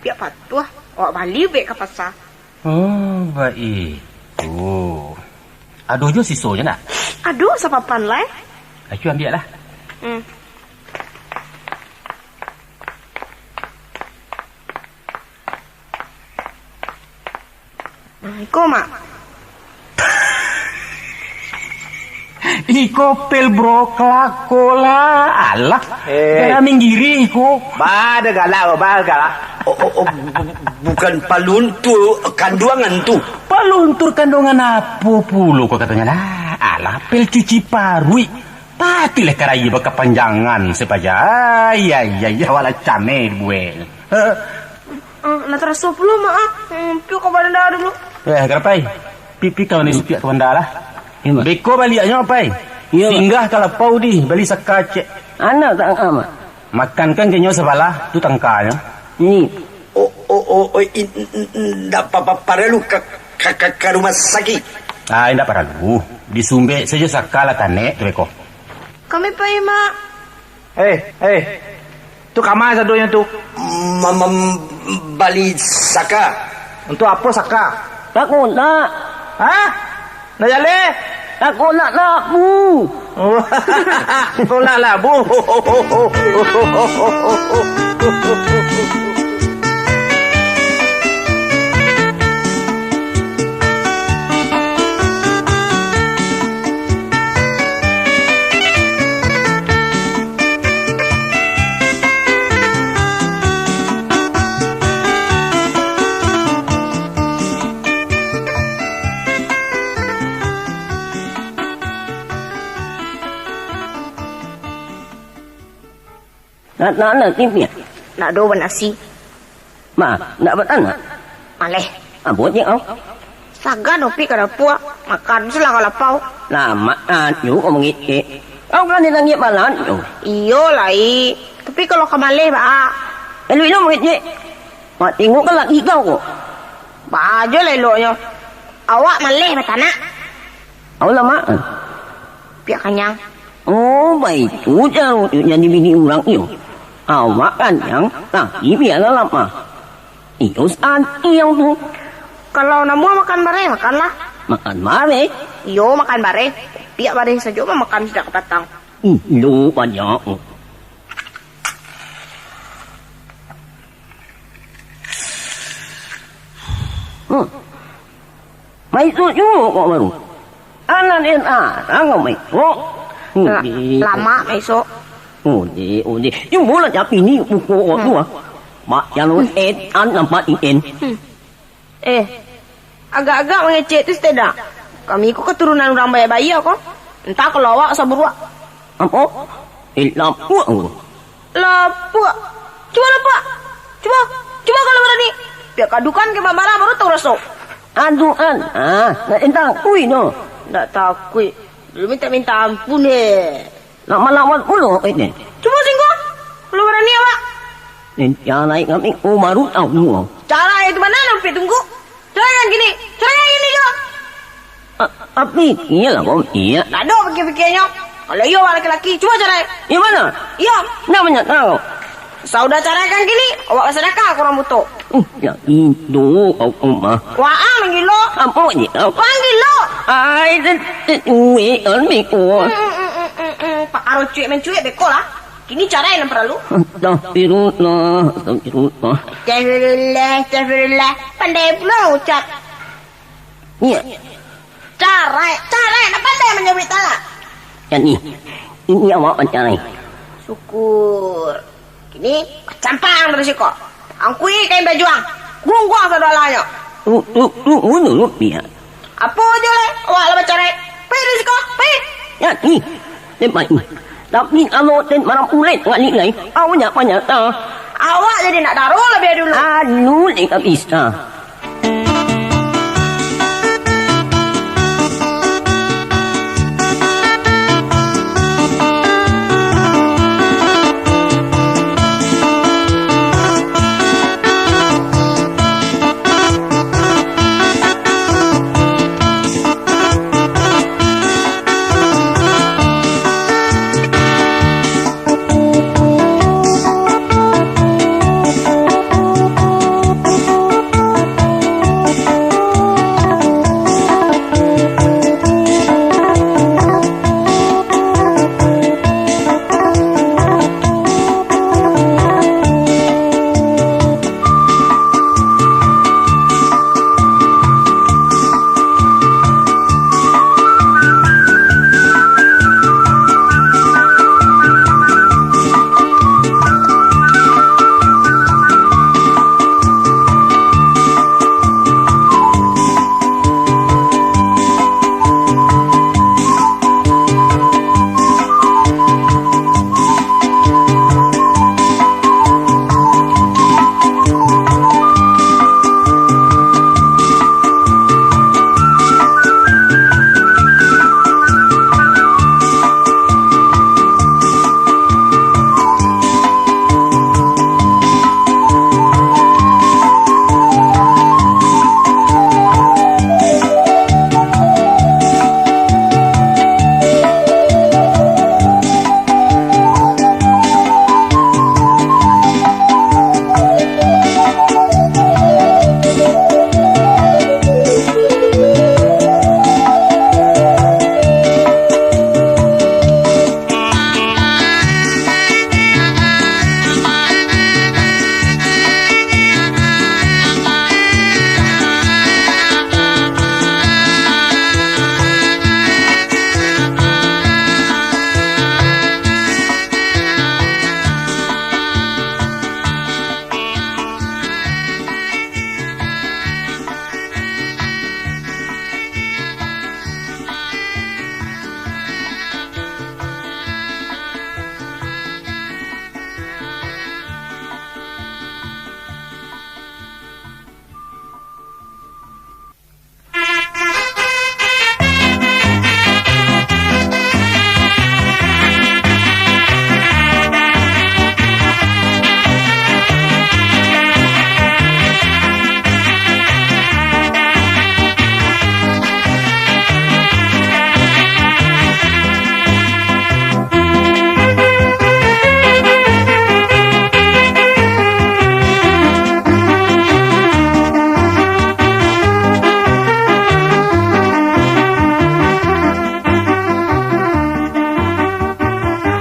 Piak patuah. Awak balik ube ke pasar. Oh, baik. Aduh je sisanya nak? Aduh, sapapan lah. Acu ambil lah. Iko, Mak. Iko pel bro kelakola. Alah. Kena minggiri iko. Bada galak. Bukan paluntur kandungan tu. Paluntur kandungan apa pula kau katanya lah. Alah pel cuci parui. Patilah karaya berkepanjangan sepaja. Ya, wala cane buel. Nak terasa pula, Mak. Piuk ke bandar dulu. Kerapai. Pipi kau ni supiak ke bandar lah. Beko baliknya apa? Singgah kalau pau di balik sekacek. Anak tak amat. Makan kan kenyo sebalah tu tangkanya. Ini. Ndak perlu ke rumah sakit. Ndak perlu. Disumbe saja sakala kanek tu beko. Kami pai, Mak. Tu kamar sadonya tu. Bali saka. Untuk apa saka? Takut nak. Nak jale? Takut nak labu. Tolak labu. Nak timnya. Nak doa nasi. Ma, nak buat anak. Maleh. Buat je kau. Sagan opi kada puak. Makan selang kalau pau. Lama anyu kau mengikik. Kau kan dia nangis malam tu. Iyo lah. Tapi kalau ke maleh, Pak. Lu ini mengikik. Mak tengok kan lagi kau kok. Baju lah eloknya. Awak maleh bertanah. Kau lama. Piak kenyang. Oh, baik tu jauh jadi bini orang iyo. Awak kan yang tapi biarlah lama. Iyo santi yang tu. Kalau namu makan bare, makanlah. Makan mare. Iyo makan bare. Piak bare saja makan sudah kepatang. Lu banyak. Baik tu juga kok baru. Anak Jalan arang mai kok. Lama besok. Ode. Yung bola ya pini buko tu ah. Mak jalur an nampak in. Agak-agak mengecek tu tidak. Kami ku keturunan orang bayi-bayi kok. Entah kalau awak sabar wak. Apa? Lapuk. Lapuk. Coba kalau berani. Biar kadukan ke mamara baru tahu rasa. Aduan. Nak entang kui no. Tak takut. Dulu minta ampun Lama-lama pula ini. Coba singgung. Kalau berani awak. Jangan naik kami umarut tahu. Cara itu mana nampak tunggu. Jangan gini kok. Tapi iyalah kau iya. Tak ada fikir-fikirnya. Kalau iya awak laki-laki, coba cara. Yang mana? Iya. Namanya tahu. Saudah carakan gini, awak sedekah kurang butuh. Ya itu kau mah. Wah, manggil lo. Apa ni? Panggil lo. Ai ni ko. Pak Aro cuik mencuik beko lah. Kini cara yang perlu. Astagfirullah. Astagfirullah. Pandai pula ucap. Ya. Cara yang pandai menyebut tanah. Yang ini awak pancai. Syukur. Kini campang dari siko. Angkui kain bajuang. Gungguang sadalanya. Lu pihak. Apa aja le? Awak lah bercerai. Pergi dari siko. Pergi. Ya ni. Tempat ni. Tapi kalau ten marah ulet ngani lai. Awaknya banyak tahu. Awak jadi nak daruh lah biar dulu. Anu ni tak bisa.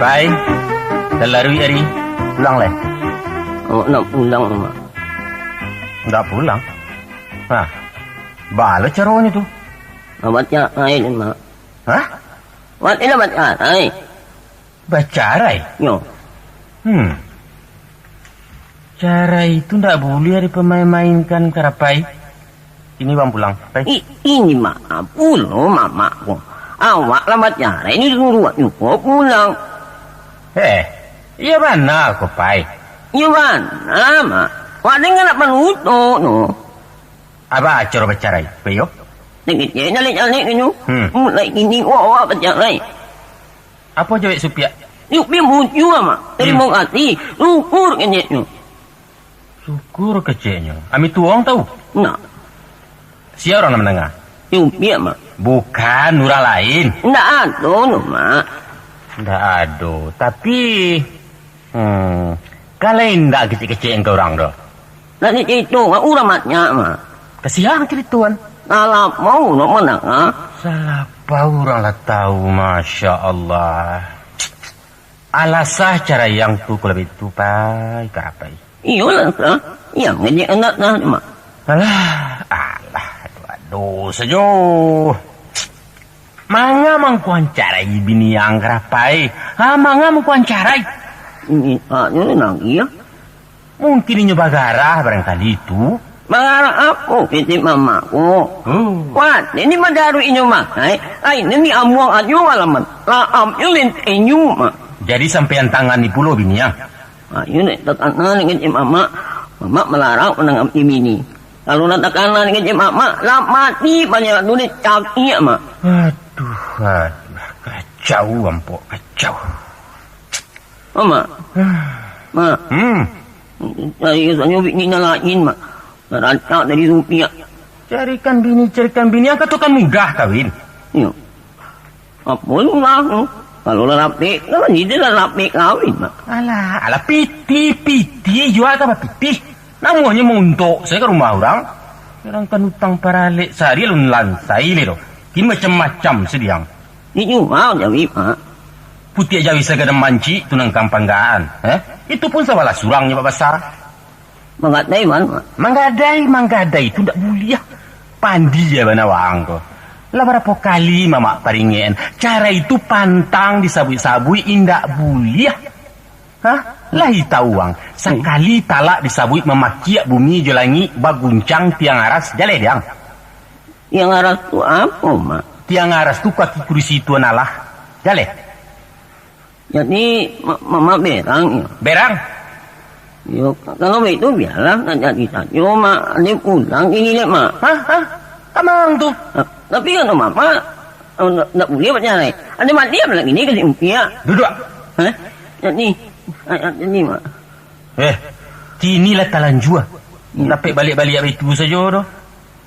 Pai, terlalu hari. Pulang leh. Oh, nak pulang mak. Dah pulang. Hah. Bala caranya tu. Awaknya lain mak. Hah? Wat ina bacarai. Bacarai? Yo. Cara itu ndak boleh dipermain-mainkan, Karapai. Ini bang pulang. Baik. Ini mak pulo mamaku. Awak lah bacarai ini suruh nyuko pulang. Iya mana aku, Pai? Iya mana, mak? Wak dengar nak panuto, no. Apa acara bacarai? Bayo? Nagit-nagit nalik-nalik nyo. Mulai ini wak bacarai. Apa jawab supia? Yuk biar muncul, mak. Dari mau hati, lukur kenyek nyo. Syukur kecilnya. Ami tuang tahu? Nah. Siapa orang menengah? Yuk biar, mak. Bukan, nura lain. Nggak ada, no, mak. Nggak ada. Tapi... kalian nggak kecil-kecil yang ke orang dah. Nanti itu, mak. Urang matnya, mak. Kesian kiri tuan. Salah mau, no, menengah. Salah orang lah tahu, Masya Allah. Alasah cara yang tu kalau itu, Pai. Karapai. Iya lah, sah. Yang ngejek anak dah, mak. Aduh, sejo. Manga mangkuan carai bini yang Karapai. Manga mangkuan carai. Ini taknya lagi ya. Mungkin ini bagarah barangkali itu. Bagarah aku, kiti mamaku. Wah, ini madaru inyo makai. Ay, ini amuang adyo alaman. Laam ilin inyo, mak. Jadi sampean tangan di pulau bini yang. Ayun tekanan dengan mama. Mama melarang menangam bini. Kalau nak tekanan dengan mama, lah mati banyak duit caki, mak. Aduh, kacau ampok, kacau. Mama. Mak. Saya bini lain, mak. Rancak dari rupiah. Carikan bini yang katakan mudah kawin. Yo. Apa lu lah? Kalau rapi, kan ini lah rapi kawin, mak. Alah, piti jual apa piti? Namanya montok, saya ke rumah orang. Orang kan utang paralik sehari lun lansai le do. Kini macam-macam sediang. Ini mau jadi, mak. Putih jawi segala manci tunang kampanggaan. Itu pun sabalah surangnya Pak Basar. Manggadai mana? Manggadai itu tidak boleh. Pandi ya bana wang ko. Lah berapa kali mama paringen. Cara itu pantang disabui-sabui indak boleh. Lah tahu wang. Sekali talak disabui memakiak bumi jelangi baguncang tiang aras jale diang. Tiang aras tu apa, mak? Tiang aras tu kaki kursi itu nalah. Jale. Jadi mama berang ya. Berang. Yo, kalau itu biarlah nak jadi saja, mak. Dia pulang ini lihat, mak. Kamang tu. Tapi kan mama nak boleh macam mana? Ada mak diam lagi ni kasi umpia. Duduk. Jadi mak. Kini lah talan jua. Tapi balik-balik itu saja doh.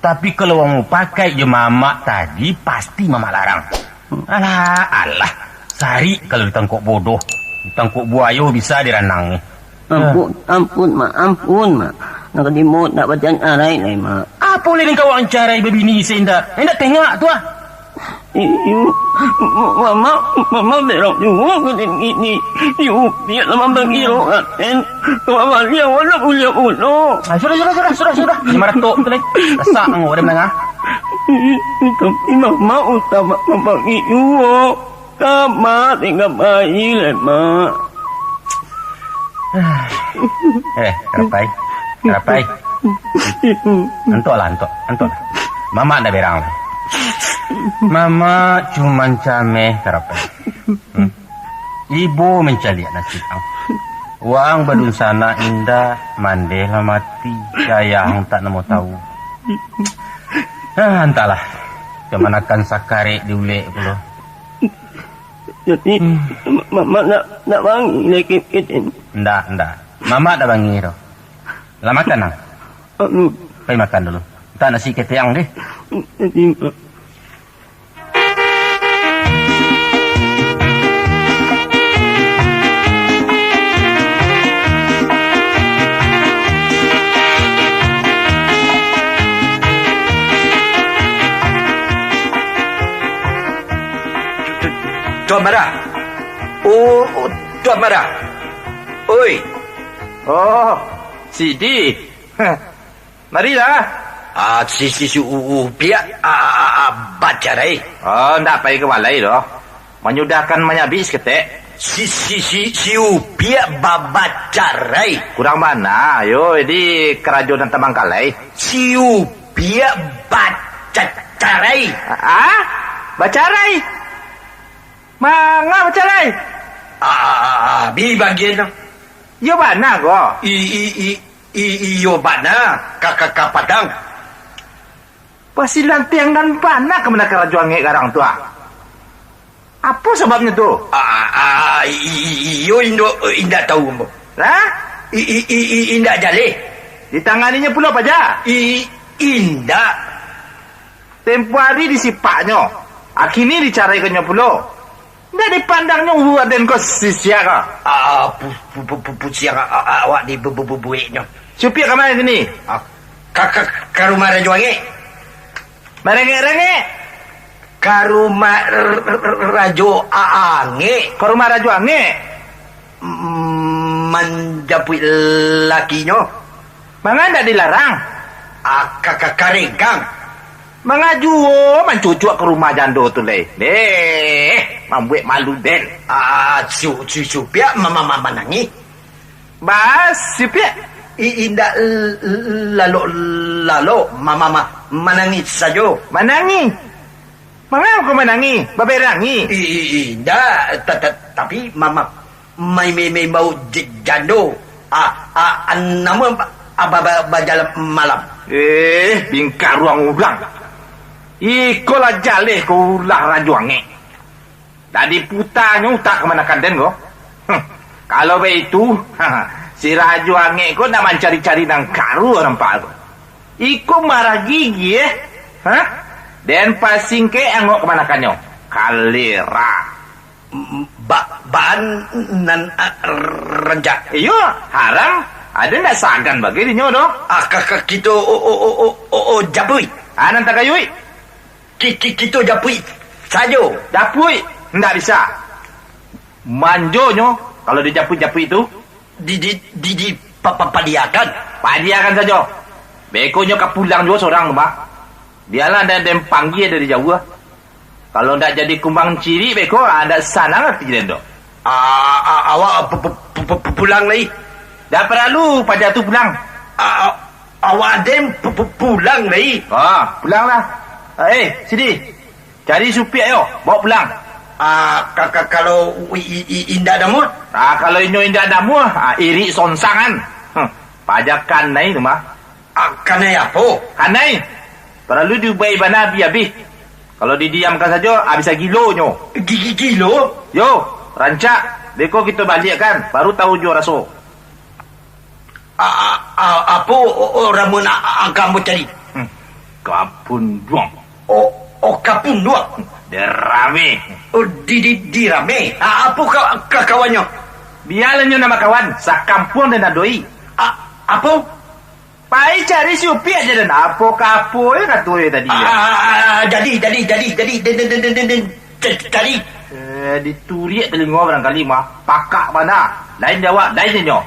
Tapi kalau orang mau pakai je mama tadi pasti mama larang. Alah. Sari kalau ditangkap bodoh. Ditangkap buaya bisa diranang. Ampun, mak. Nak dimut, nak bacaan arai lah, mak. Apa boleh kau ancarai begini sehingga? Hendak tengok tu ah. Mama berang juga ke ini. Biar lama bagi roh kan. Mama dia wala punya ulo. Sudah. Lima ratus tu leh. Rasa anggo ada menengah. Tapi mama utama bagi juga. Sama tinggal bayi lah, mak. Karapai. Antok lah. Mama ada berang. Mama cuma cameh Karapai. Ibu mencari nasib ang. Wang badun sana indah mandela mati. Sayang tak namo tahu. Entahlah. Kemanakan sakare diulek pula. Jadi mama nak bangi lagi kitchen. Ndak. Mama dah bangi dah. Lah makan nang. Pergi makan dulu. Tak nasi keteang deh. Tuan Mara. Tuan Mara. Oi. Oh, Sidi. Marilah. Si Upia bacarai. Oh, ndak payah ke balai doh. Menyudahkan menyabis ketek. Si Upia bacarai. Kurang mana? Yo, di kerajuan Tabangkalai. Si Upia bacarai. Ah? Bacarai? Manga bacarai? Bi bagian. Yo mana go? Iyo bana kakak padang. Pasti lantiang dan bana kemana kerajuan ngek garang tua. Apa sebabnya tu? Iyo indak tahu mo. Hah? Indak jale. Ditanganinya pula apa aja? Indak. Tempo hari disipaknya. Akhirnya dicarikannya pula. Ndak dipandangnya buat dan kau sisia ka. Pusiang awak di bubuiknya. Supir ke mana sini? Ke rumah Rajuange. Merengek-rengek. Ke rumah Rajo Aange. Ke rumah Rajo Ange. Menjapui lakinya. Manga ndak dilarang. Karengkang. Mengaju mencucuk ke rumah jando tu leh. Membuat malu den. Supir mama nangi. Bas, supir. Indak lalu mama menangis saja. Menangi. Mengapa kau menangi? Baberangi. Indak tapi mama mai mau jando. Nama bajalan malam. Bingkar ruang ulang. Ikolah jaleh kau ulah rajuange. Tadi putanya tak kemana kanden kau. Kalau begitu, si rajuange kau nak mencari-cari nang karu orang pak tu. Iko marah gigi Dan pasing ke angok kemana kanyo? Kalera. Baan nan renjak. Iyo, haram. Ada ndak sagan bagi dinyo doh? Kakak kita japui. Anan tak kayui. Kita japui saja. Japui, ndak bisa. Manjonyo kalau dijapui-japui itu di padiakan. Padiakan saja. Bekonyo kapulang juga seorang mah. Dialah ada yang panggil dari jauh. Kalau ndak jadi kumbang ciri beko ada sana ngerti dendo. Awak pulang lagi. Dah perlu pada tu pulang. Awak dem pulang lagi. Pulanglah. Sini. Cari supir ayo, bawa pulang. Kalau indah damu? Kalau indah damu, iri sonsangan. Pajakan naik tu mah. Kanai apa? Kanai. Perlu diubai banabi habis. Kalau didiamkan saja, habis gilonyo. Gilo? Yo, rancak. Beko kita balik kan, baru tahu jo raso. Apa orang mana kamu cari? Kapun duang. Kapun duang? Derame. Di rame? Apa kawannya? Biarlah nyo nama kawan, sakampung dan adoi. Apa? Pai cari supir aja dan apa kapo ya kata tadi jadi dituriak telinga barangkali mah pakak mana lain jawab lain nyo.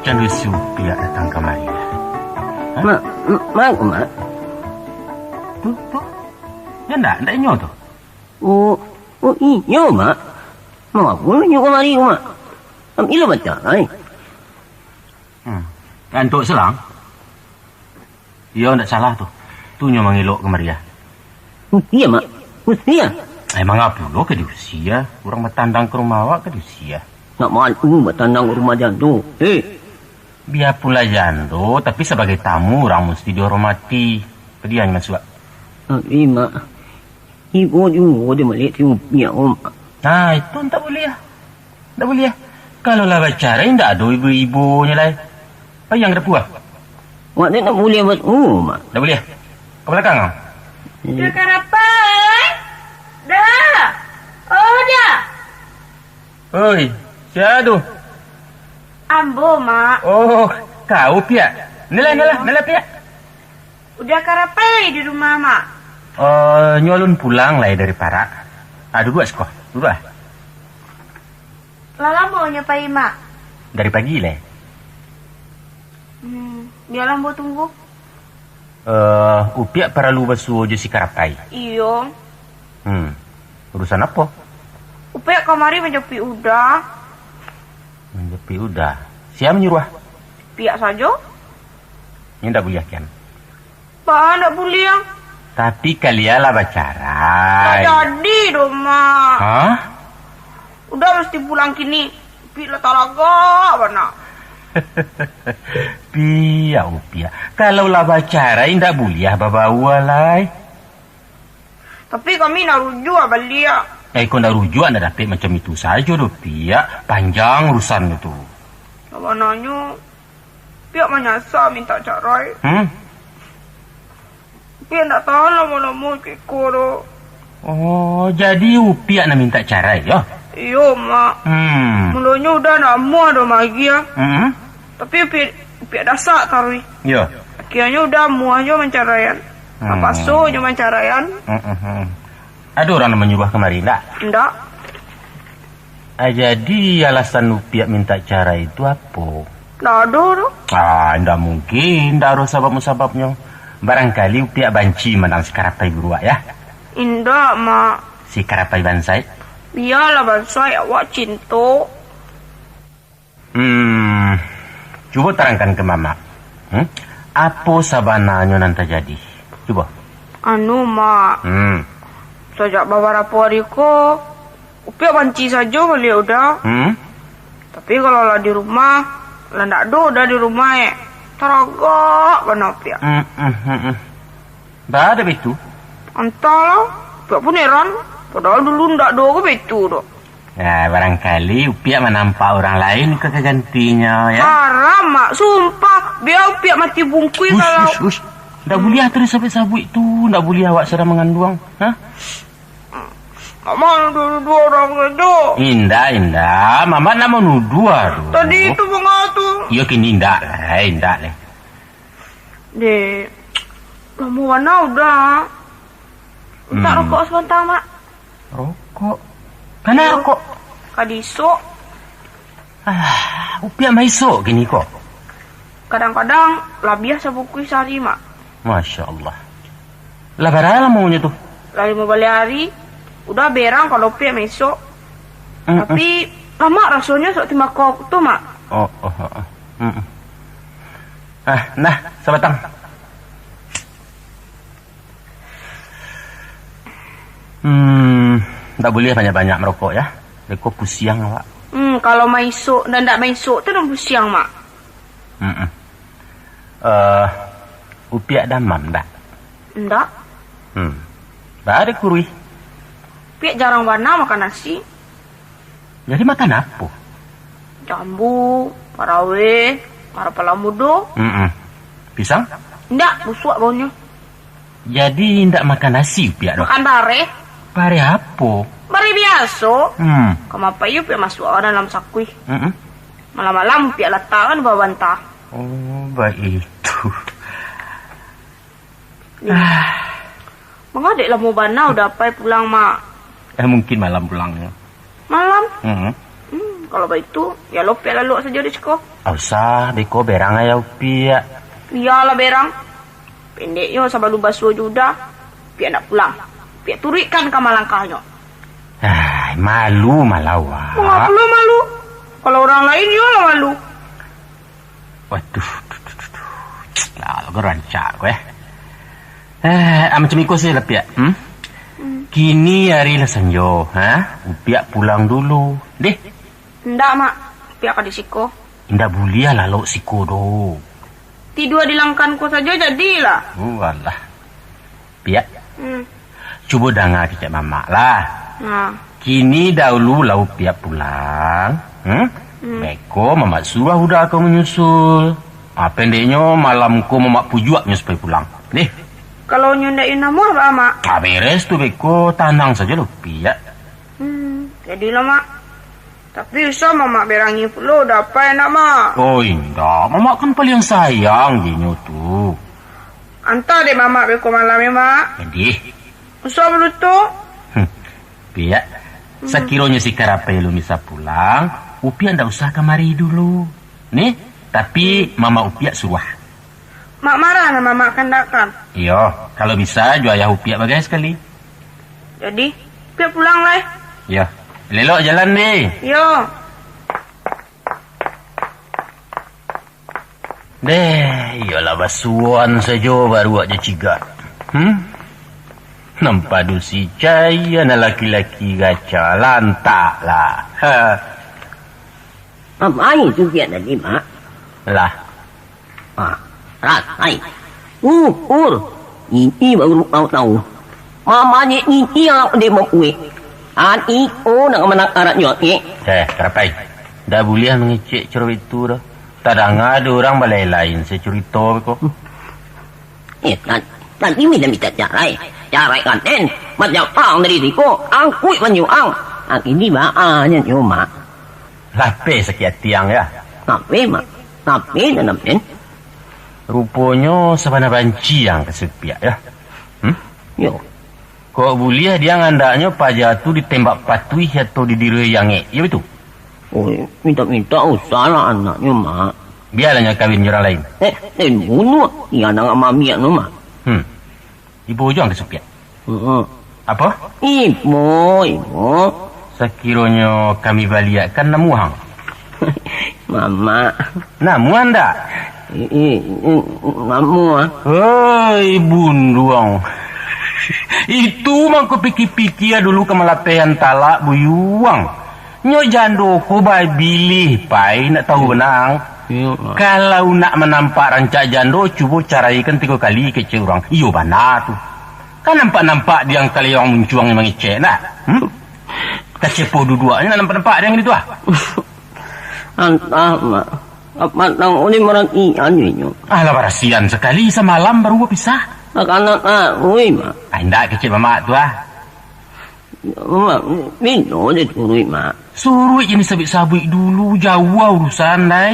Candu supir datang kemari. Mak. Tu. Ya ndak inyo tu. Iyo mak. Mak pun inyo kemari mak. Ilo baca ai. Untuk selang. Ya ndak salah tu. Tu nyo mangilok kemari ya. Usia mak. Usia. Emang apa lo ke usia? Orang bertandang ke rumah awak ke usia. Nak malu bertandang ke rumah jantung. Biar pula jando, tapi sebagai tamu orang mesti dihormati. Pedian masuk. Mak. Ibu juga dia melihat supir om. Nah, itu tak boleh ya. Tak boleh ya. Kalau lah bicara, tak ada ibu-ibunya lah. Apa yang ada puas? Mak dia tak boleh buat mak. Tak boleh ya. Ke belakang kau? Dah apa? Dah. Oh dah. Oi, siapa tu? Ambo, Mak. Oh, kau Pia. Nela Pia. Udah karapai di rumah, Mak. Nyolun pulang lah dari Parak. Duduk sekolah. Duduk lah. Lala mau nyapai, Mak. Dari pagi lah. Biarlah Ambo tunggu. Upiak perlu basuh je si karapai. Iyo. Urusan apa? Upek kamari menjepi udah. Menjepi udah. Siapa menyuruh? Piak saja. Ini tak boleh kan? Pak, tak boleh. Tapi kalian lah bicara. Tak jadi dong, Mak. Hah? Udah mesti pulang kini. Piak talaga, mana? Pia. Kalau lah bicara, tidak boleh bawa lai. Tapi kami nak rujuk balia. Kau nak rujuk, anda dapat macam itu saja doh, Pia. Panjang urusan itu. Apa nanya? Piak menyasar minta cerai. Piak tak tahu lama-lama kiko doh. Oh, jadi Upiak nak minta cerai, ya? Iyo, Mak. Mulanya udah nak muah dah magi ya. Tapi Piak dasar tarui. Ya. Akhirnya udah muah je menceraian. Apa so je menceraian? Ada orang yang menyuruh kemarin, tak? Tidak. Jadi alasan Upiak minta cerai itu apa? Tak ada tu. Tidak mungkin. Tak ada sebab-sebabnya. Barangkali Upiak banci menang si karapai beruak, ya? Indah, Mak. Si karapai bansai? Biarlah bansai awak cinta. Coba terangkan ke Mama. Apa sebenarnya nanti jadi? Coba. Mak. Sejak beberapa hari ko, Upiak banci saja kali udah. Tapi kalau lah di rumah, lah tak ada udah di rumah teragak kan Upiak. Tak ada begitu. Entahlah, Upiak pun heran. Padahal dulu tak ada ke begitu tu. Ya, barangkali Upiak menampak orang lain ke gantinya, ya. Haram, Mak. Sumpah. Biar Upiak mati bungkui kalau... Tak boleh terus sampai sabuk itu. Tak boleh awak sedang mengandung. Hah? Mama dua orang saja. Indah. Mama nak menuduh. Tadi itu mengatur. Ya, kini indah lah. Dek, lama warna udah. Tak rokok sebentar, Mak. Rokok? Kenapa rokok? Kadisok. Upiak maisok gini kok. Kadang-kadang lah biasa bukui sehari, Mak. Masya Allah. Lah berapa maunya tu? Lah 5 hari. Udah berang kalau Upiak besok. Tapi lama rasanya sok timbak kok tu, Mak. Nah, sebatang. Tak boleh banyak-banyak merokok ya. Lekok pusiang awak. Kalau maisok dan tak maisok tu dah pusiang, Mak. Upiak damam tak? Enggak. Tak ada kurui. Upiak jarang warna makan nasi. Jadi makan apa? Jambu, parawe, parapala mudo. Pisang? Enggak, busuk baunya. Jadi tidak makan nasi Upiak dong? Makan bare. Bare apa? Bare biasa. Kenapa Upiak masuk dalam sakui? Malam-malam Upiak letakkan bawah bantah. Oh, baik itu. Mengadik lah mau bana udah apa pulang, Mak. Mungkin malam pulangnya. Malam? Kalau begitu, ya lo Upiak lalu saja di sekolah. Usah, beko berang aja Upiak. Iyalah berang. Pendeknya sama lu basuh juga. Upiak nak pulang. Upiak turikan ke malangkahnya. Malu malawak. Mengapa lo malu? Kalau orang lain, ya lah malu. Waduh. Lalu gue rancak gue. Macam ikut sih lah Upiak. Kini hari lah sanjo. Upiak pulang dulu. Deh. Ndak, Mak. Upiak ada siko. Ndak boleh lah lo siko do. Tidur di langkanku saja jadilah. Walah. Upiak. Coba dengar kecik Mama lah. Kini dahulu lah Upiak pulang. Beko Mama suruh udah aku menyusul. Pendeknya malamku Mama pujuaknya supaya pulang. Deh. Kalau nyundain nama apa, Mak? Beres tu Beko, tanang saja lo Upiak. Jadilah, Mak. Tapi usah mama berangi pula dapat nak mak. Oh indah, mama kan paling sayang dinyo tu. Antar deh mama beko malam ya mak. Jadi, Usah belutuk. Pia, sekiranya si Karapai lu bisa pulang, Upia ndak usah kemari dulu. Nih, tapi mama Upia suruh. Mak marah nama mak kandakan. Iya, kalau bisa jual ayah Upia bagai sekali. Jadi, Upia pulang lah. Iya, lelok jalan deh. Yo. Iyalah basuan saja baru aja ciga. Nampak du si caya na laki-laki gaca lantak lah. Apa itu dia tadi, mak? Lah, Ratai. Ini baru tahu. Mamanya ini yang dia mau kue. Iko nak menak aratnya. Karapai. Dah boleh mengecek cerita itu dah. Tak ada ngadu orang balai lain saya cerita kok. Tadi minta carai. Carai kanten. Macam ang dari diko. Ang kui menyuang. Ang ini bahannya cuma. Lape sakit tiang ya. Tapi dalam den. Rupanya sabana banci yang kesepiak ya. Yo. Kok boleh dia ngandaknya pajak tu ditembak patui atau didiri yang ya betul? Oh, minta usah lah anaknya, mak. Biarlah kawin orang lain. Bunuh. Ia nak mami anu, mak. Ibu juang kesepiak. Apa? Ibu. Sekiranya kami baliakkan namuang. Mama. Namuan tak? Namu. Hei, bunduang. Itu mang ko pikir-pikir dulu ke malapehan talak buyuang. Nyo jando ko bay bilih pai nak tahu benang. Kalau nak menampak rancak jando cuba caraikan 3 kali kecil orang. Iyo bana tu. Kan nampak-nampak dia yang kali orang mencuang yang mengecek nak. Kecepo dua-duanya nampak-nampak dia yang gitu ah. Antah, mak. Apa nang uli marang ian ninyo? Alah barasian sekali semalam baru pisah. Anak uy, mak. Ndak kecil mama tu ah. Mak, mino dia turui, mak. Suruh ini sabik-sabik dulu jauh urusan dai.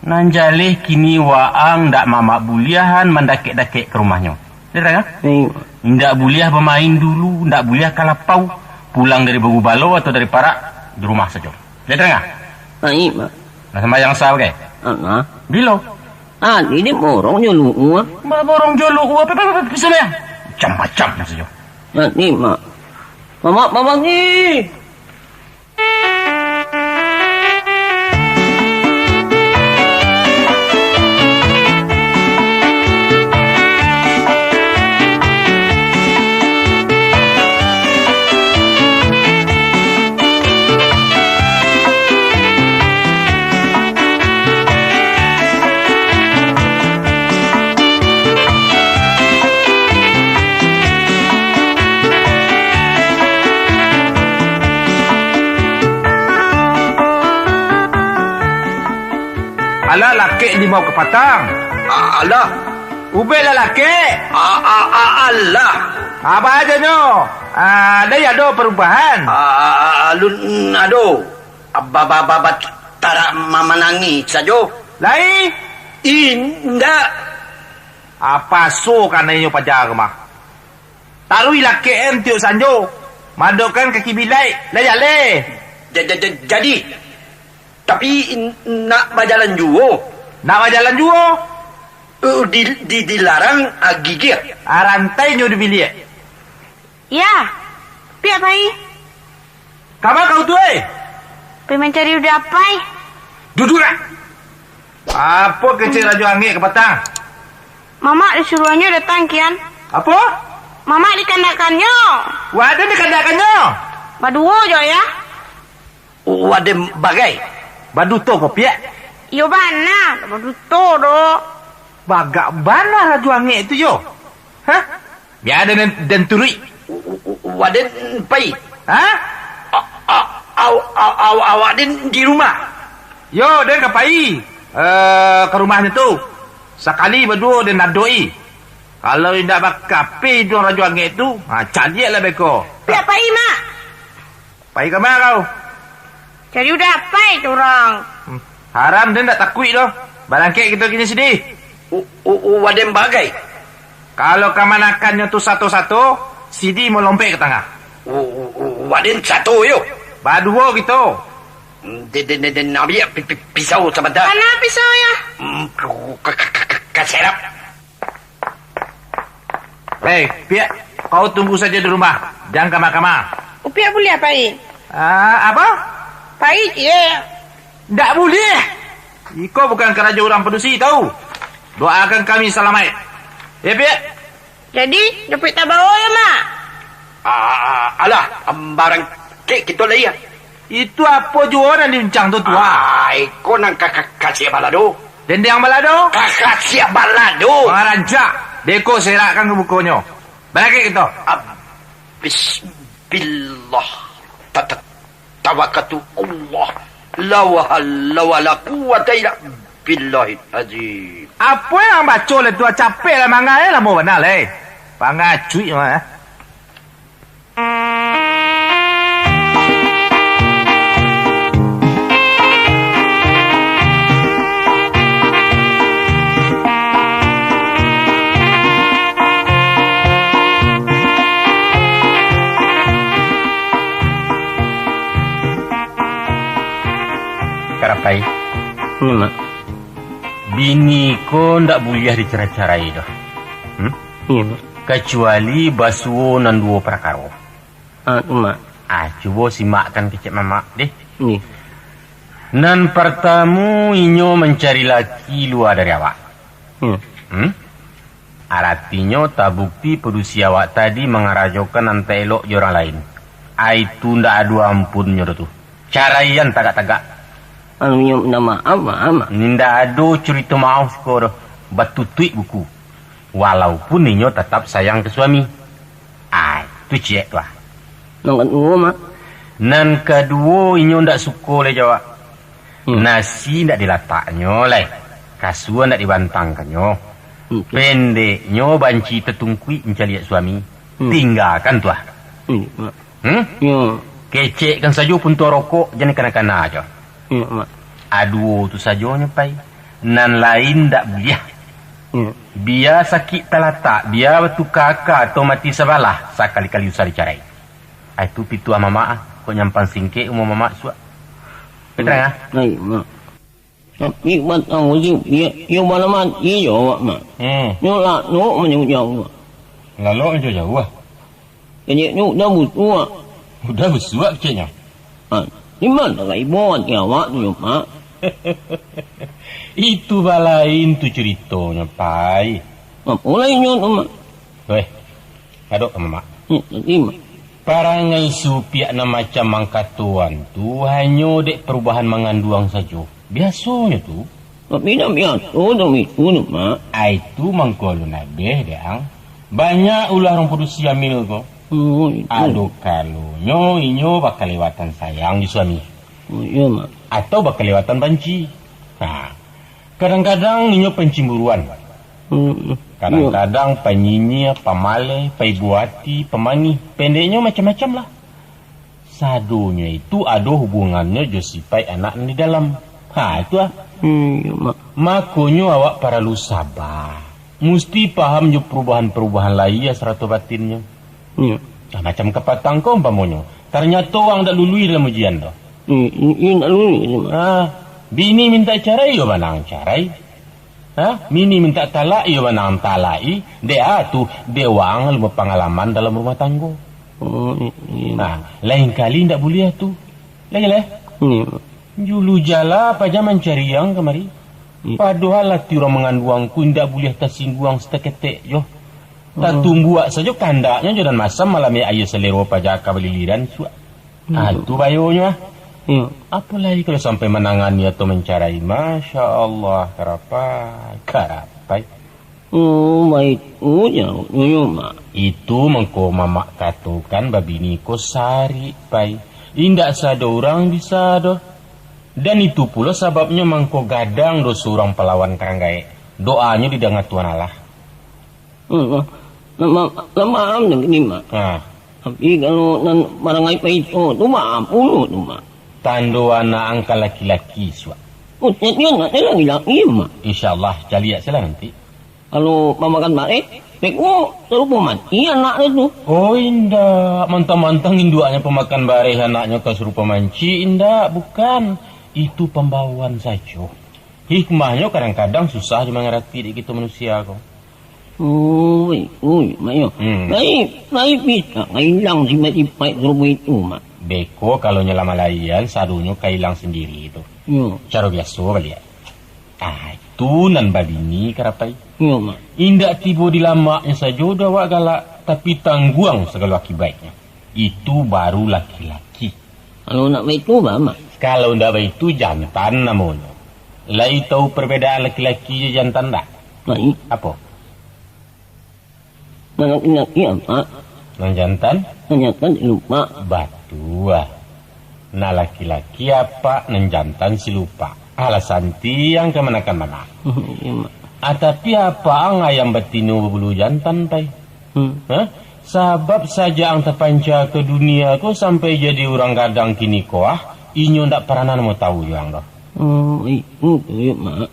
Nanjaleh kini waang ndak mama buliahan mendakek-dakek ke rumahnya. Dia kan? Ndak buliah bermain dulu, ndak buliah kalapau. Pulang dari Bagu Balo atau dari Parak di rumah saja. Dia kan? Ai, mak. Nah sembahyang sah ke? Bilo. Ini borong nyoluk gua. Borong joluk gua apa bisa ya? Macam-macam saja. Ni, mak. Mama ni. Alah, laki ni mau ke Patang. Alah. Ubel lah laki. Alah. Apa aja nyo? Dia ada perubahan. Alun ado. Baba tara mamanangi sajo. Lai? Indah. Apa so kan inyo pajar mah? Tarui laki tiuk sanjo. Madokan kaki bilai. Layak le. Jadi. Tapi nak berjalan juo. Nak berjalan juo? Dilarang gigir. Rantai nyo dibilik. Ya. Pia pai. Kamu kau tu Pai mencari udah pai. Duduk lah. Apa kecil Raja Angin ke Patang? Mama disuruhnya datang kian. Apa? Mama dikandakannya. Wadah dikandakannya. Baduo jo ya. Wadah bagai. Badu to kopi ya? Yo bana, baduto do. Bagak bana Raja Angin itu yo. Hah? Biar ada dan turui. Wadah pai. Hah? Awak di rumah. Yo, dan kapai. Ke rumahnya tu. Sekali berdua dan nadoi. Kalau tidak bakapi tu Raja Angin tu, cari lah beko. Pia pai mak. Pai ke mana kau? Jadi udah apa itu orang? Haram dan tak takut doh. Balangkek kita kini sedih. Waden bagai. Kalau kamanakannya tu satu-satu, Sidi mau lompat ke tengah. Waden satu yo. Badua gitu. Den nabi pisau sebentar. Mana pisau ya? Kaserap. Hei, Piak, kau tunggu saja di rumah. Jangan kamar-kamar. Upiak boleh apa ini? Apa? Pahit ya. Tak boleh. Iko bukan keraja orang pedusi tahu. Doakan kami selamat. Ya, Piak. Jadi, dapat tak bawa ya, Mak? Alah, barang kek kita lah ya. Itu apa jua orang diuncang tu tua? Iko nang kakak balado. Dendeng balado? Kakak siap balado. Raja. Deko serakkan ke bukunya. Balik kita. Bismillah. Tawakkaltu Allah. La wala quwwata illa billahil azim. Apa yang baca le tua capek lah mangai lah mau benar le. Pangacui mah. Karapai. Mak. Bini ko ndak boleh dicara-carai dah. Iya, Mak. Kecuali basuh nan dua prakaro. Mak. Cuba simakkan kecik mamak deh. Ni. Nan pertama inyo mencari laki luar dari awak. Artinya tak bukti pedusi awak tadi mengarajokan anta elok orang lain. Itu ndak ada ampunnya tu. Caraian tagak-tagak. Anu nama apa? Ninda ada cerita maaf skor batutui buku. Walaupun ninyo tetap sayang ke suami. Itu cek lah. Nang kedua, Mak. Nan kedua inyo ndak suka le jawab. Nasi ndak dilataknya le. Kasua ndak dibantangkannya. Pendeknya banci tetungkui mencari suami. Tinggalkan tuah. Mak. Ya. Kecekkan saja pun tu rokok jangan kena-kena aja. Ya, Mak. Aduh tu saja nyepai. Nan lain ndak boleh. Biar sakit talatak, biar tu kakak atau mati sabalah sekali-kali usah dicarai. Itu pitu ama mak kok nyampan singkek umum mama suak. Betul ah? Baik, Mak. Tapi batang wajib dia mana iyo, Mak. Yo lah, no menjauh. Lalu jauh ah. Jadi dah butuh. Udah bersuak kecenya. Di mana lagi buat ya, Mak, tu, Mak? Itu balain tu ceritanya, Pai. Apa lainnya tu, Mak? Weh, aduk sama Mak. Tadi, Mak. Parangai supiak na macam mangkatuan tu hanya dek perubahan manganduang saja. Biasanya tu. Tapi dah biasa dah itu, Mak. Itu mangkolu nabeh deang. Banyak ulah orang produksi amil kok. Aduh kalunya inyo bakal lewatan sayang di suami. Iya, Mak. Atau bakal lewatan banci. Kadang-kadang inyo pencimburuan. Kadang-kadang penyinyir, pemale, paibuati, pemani. Pendeknya macam-macam lah. Sadunya itu ada hubungannya josipai anak di dalam. Itu ah. Iya, Mak. Makanya awak para lu sabar. Mesti paham je perubahan-perubahan lain ya serata batinnya. Iya. Macam kepatang kau umpamanya. Ternyata orang tak lului dalam ujian tu. Iya, tak lului. Bini minta carai, yo manang carai. Mini minta talak, yo manang talai. Dia tu dewang lu pengalaman dalam rumah tangga. Lain kali ndak boleh tu. Lagi. Julu jala apa zaman cari yang kemari. Padahal lah tiura menganduangku ndak boleh tersingguang seteketek yo. Tak tumbuh saja kandaknya jalan masam malam ya ayah selero pajaka beliliran suak. Itu bayonya. Apa lagi kalau sampai menangani atau mencarai? Masya Allah, karapai. Baik. Ya, Mak. Itu mengko mamak katakan babini ko sari, pai. Indak sada orang bisa doh. Dan itu pula sebabnya mengko gadang do seorang pelawan karanggai. Doanya didengar Tuhan Allah. Lama dengan ini, Mak. Tapi kalau barang apa itu tu Mak, puluh tu, Mak. tando anak angka laki-laki suak. Oh, jadi nak ada laki-laki mak. InsyaAllah jaliak sila nanti. Kalau mamakan balik, beko serupa mati anak itu. Oh indah, mantang-mantang induaknya pemakan bareh anaknya kesurupa manci. Indah, bukan. Itu pembawaan saja. Hikmahnya kadang-kadang susah dimengerti di kita manusia kok. Mayo. Baik bisa kailang si mati-mati serupa itu mak. Beko kalau nyelama layan sadunya kailang sendiri itu. Yo. Cara biasa balik. Itu nan babini karapai. Yo mak. Indak tiba di lamaknya saja udah wak galak. Tapi tangguang segala akibatnya. Itu baru laki-laki. Kalau nak itu mak. Kalau ndak itu jantan namanya. Lai tahu perbedaan laki-laki dan jantan tak? Baik. Apa? Laki-laki apa? Nan jantan? Ternyata lupa. Batu ah. Nah laki-laki apa? Nan jantan si lupa. Alasan tiang kemanakan mana? Iya mak. Tapi apa ang ayam betino berbulu jantan pai? Sebab saja ang terpanca ke dunia ko sampai jadi orang gadang kini ko inyo ndak pernah mau tahu yang dah. Itu ya mak.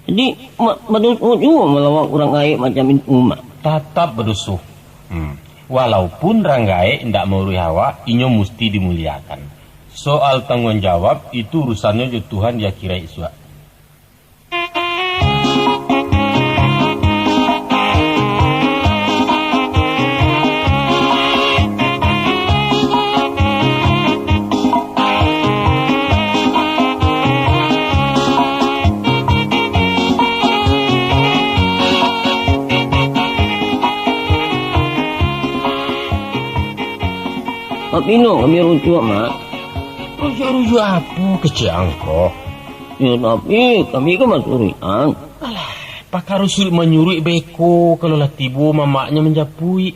Jadi mak betul juga melawak orang gaib macam itu mak. Tetap berdusuh. Walaupun orang gaib ndak mau hawa, inyo mesti dimuliakan. Soal tanggung jawab itu urusannya je Tuhan dia kira iswa. Pino kami rujuk mak. Rujuk apa kecil kok? Ya tapi kami kan masurian. Alah, pakar usul menyuruh beko kalau lah tiba mamaknya menjapui.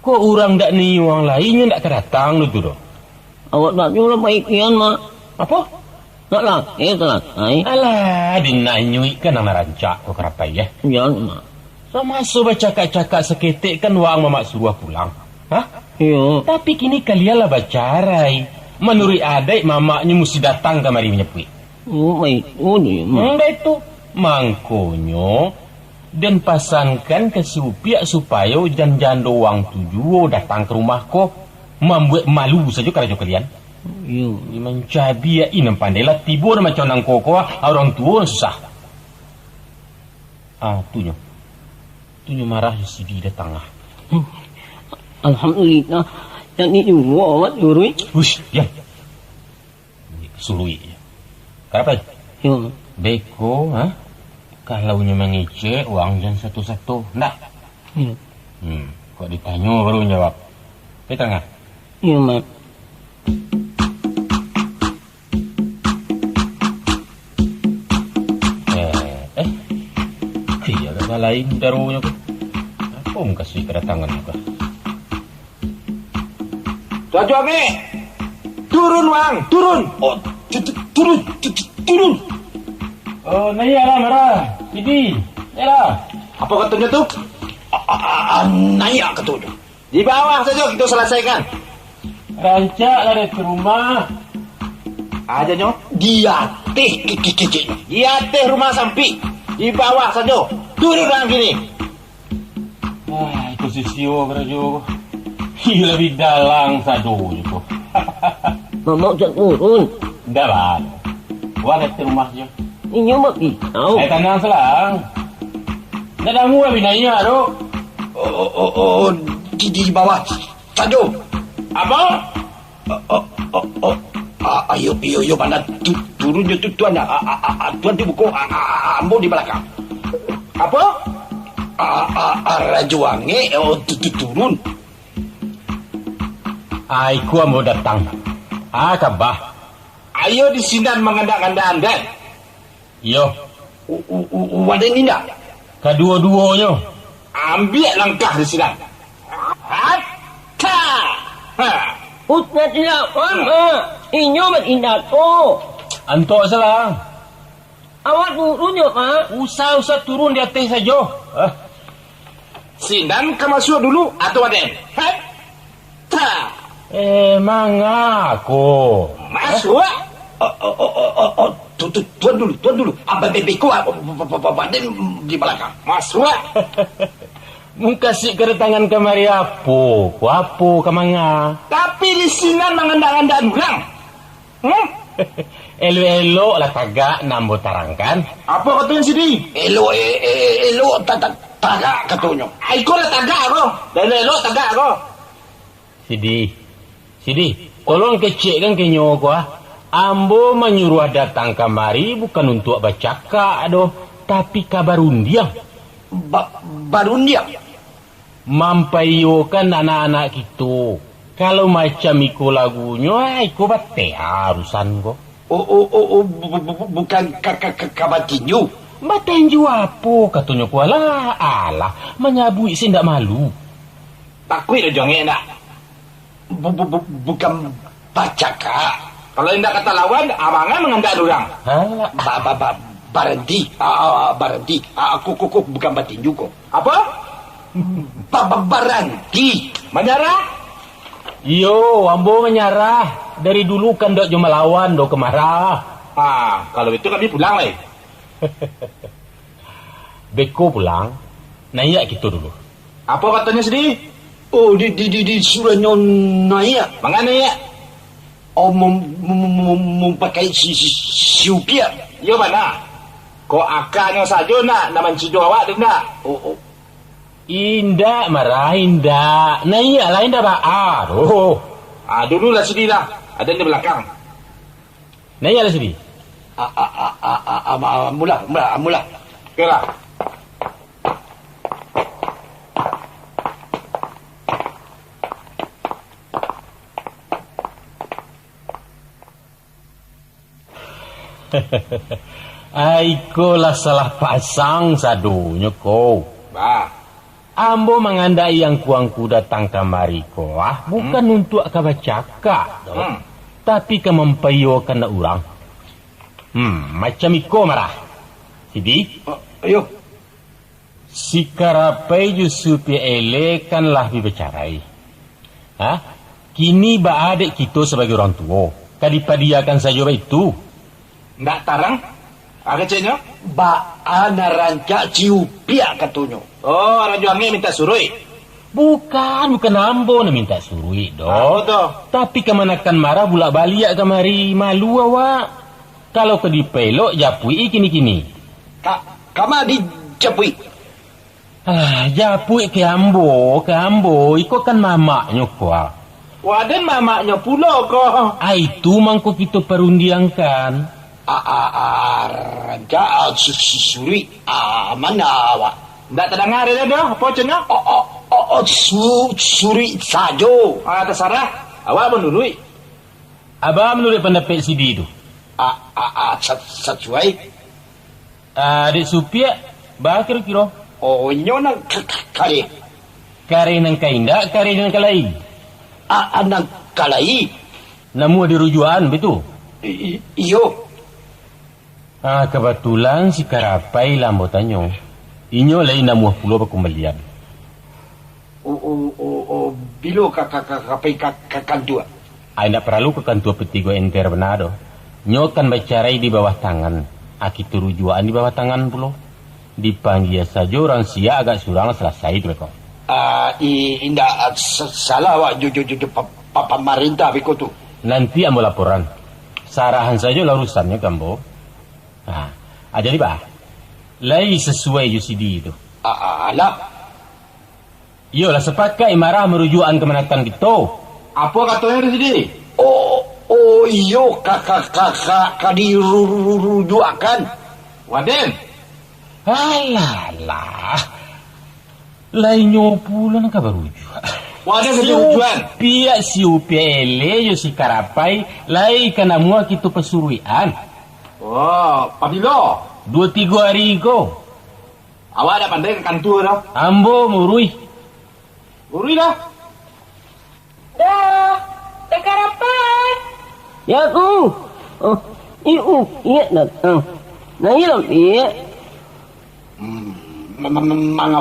Kok orang dak ni orang lainnya dak kedatang lu tu doh. Awak tak jual baikian mak. Apa? Tak laki telakai. Alah, dinanyui kan nama rancak kok kerapai ya. Ya mak. Sama sobat cakap-cakap seketik kan wang mamak suruh pulang. Hah? Iya. Tapi kini kalian lah bacarai. Menurut adik mamaknya mesti datang kemari menyepui. Oh baik. Oh dia mak. Enggak itu. Mangkonyo dan pasangkan ke supiak supaya jangan doang tujuh datang ke rumah kok. Membuat malu saja kerja kalian. Iya. Mencabi ya inam pandailah tibur macam nang koko orang tua susah. Tunyo. Tunyo marah si di datang ah. Alhamdulillah. Jadi juga awak jurui. Hush, ya. Sului. Kenapa? Ya. Beko, kalau mengicek uang jangan satu-satu, ndak? Ya. Kok ditanya baru jawab. Kita nggak? Iya mak. Iya, gak lain darunya kok. Apa kasih kedatangan juga? Tujuh ni. Turun wang, turun. Oh, turun. Oh, naiklah marah. Ini, naiklah. Apa katanya tu? Naik katanya. Di bawah saja kita selesaikan. Rancak lah ke rumah. Aja nyo. Dia teh rumah sampi. Di bawah saja. Turun orang gini. Itu sisio kerja. Iya lebih dalang sadu itu. Mama tak turun. Dalang. Wala ke rumahnya. Ini mak pisau. Tanah selang. Nggak ada mua binaya tu. Di bawah saja. Apa? Ayo mana turun je tuan. Tuan di buku ambo di belakang. Apa? Rajuange turun. Aku mau datang. Kabah. Ayo di sini mengandang-andang anda. Yo. Wadah ini tak? Kedua-duanya. Ambil langkah di sini. Hatta. Usah tidak mak. Ini mak indah tu. Antok selang. Awak turun je mak. Usah turun di atas saja. Sindan ke masuk dulu atau aden? Hatta. Mangako. Masuk. Tuan dulu. Abang bebeku badan di belakang. Masuk. Mungkasih kedatangan kemari apa kamanga. Tapi di sini mengandang-andang orang. Elo lah tagak nambo tarangkan. Apa katanya sini? Elo tagak katanya. Aiko lah tagak ako. Dan elo tagak ako. Sidi, tolong kecek kan kenyo ko Ambo menyuruh datang kemari bukan untuk bacaka tapi kabar undiang. Barundiang? Mampayokan anak-anak gitu. Kalau macam iku lagunya, iku bate harusan ko. Bukan kabar tinju. Batenju apa katanya ko alah menyabui sih ndak malu. Takui dah jongek nak. Bukan bacaka. Kalau hendak kata lawan, abangan mengandak orang. Barenti. Aku bukan batinju kok. Apa? Barenti. Menyerah? Yo, ambo menyerah. Dari dulu kan dok cuma lawan, dok kemarah. Kalau itu kami pulang lah. Beko pulang, nanya gitu dulu. Apa katanya sedih? Oh, di suranya naya. Mengana ya? Oh, memakai si upia. Yo mana? Kok akanya saja nak naman cido awak tu nak? Oh. Indah marah indah. Naya lah indah ba. Dulu lah sedih lah. Ada di belakang. Naya lah sedih. Mula. Okey lah. Aiko lah salah pasang sadunya kau. Ambo mengandai yang kuangku datang kemari ko bukan untuk kabacaka tapi kemampayokan orang. Macam iko marah. Sidi? Ayo. Si karapai justru ele kan lah bicarai. Kini ba adik kita sebagai orang tua. Kadipadiakan saja itu. Ndak tarang? Ada ceknya? Ba ana rancak ciupia katanya. Oh, orang juangnya minta surui. Bukan ambo na minta surui Betul. Tapi kemanakan marah bulak balik kemari malu awak. Kalau ke dipelok japui kini-kini. Kama di japui. Japui ke ambo. Iko kan mamaknya kuah. Waden mamaknya pula kok. Itu mangko kita perundiangkan. Rancak suri. Mana awak? Ndak terdengar dia dah. Apa ceknya? Suri sajo. Terserah. Awak menurui. Abang menurut pendapat Sidi itu. Sesuai. Adik supia, bah kira-kira. Oh, nyona kare. Kare nang kainda, kare nang kalai. Nang kalai. Namu ada rujuan, betul? Iyo. Kebetulan si karapai lambo tanyo. Inyo lain namu pulau pakembalian. Bilo kapai kakantua. Tidak perlu ke kantor petigo enter benado. Nyo kan bacarai di bawah tangan. Akitu rujuan di bawah tangan pulau. Dipanggil saja orang sia agak surang selesai tu kau. Indah salah wak jujur pemerintah biko tu. Nanti ambo laporan. Sarahan saja urusannya kambo. Jadi bah. Lai sesuai UCD itu. Alah. Yolah sepakat imarah merujukan kemenatan kita. Apa katanya di sini? Iyo kakak dirujuakan. Waden. Alah. Lainnya pula nak berujuk. Waden kerujuan. Pihak si UPL yo si karapai lai kana mua kita pesuruian. Pabilo. 2-3 hari ko. Awak ada pandai ke kantor dah? Ambo murui. Urui dah. Dah. Tak karapai. Ya ku. Iya nak. Nah iya iya. Mga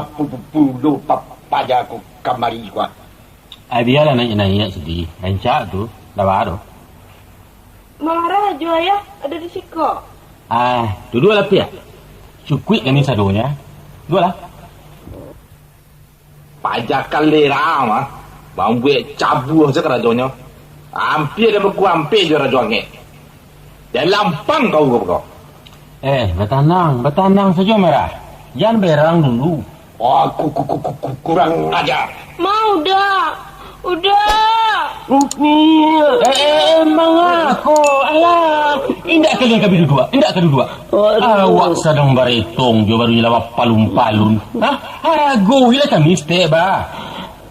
pulo papaja ko kamari ko. Biarlah naik sedih. Rancak tu, dah baru. Marah aja ayah, ada di siko. Dua lah pihak. Cukup kami sadonya. Dua lah. Pajakan lera mah. Bang buat cabur je kerajonyo. Hampir dia berkuampir je rajonyo. Dia lampang kau kau. Bertanang saja merah. Jangan berang dulu. Aku kurang ajar. Mau dah. Udah. Emang aku. Alah. Indak kalian kami dua. Awak sedang beretong. Jo baru nyelawak palun-palun. Go hilang kami stay ba.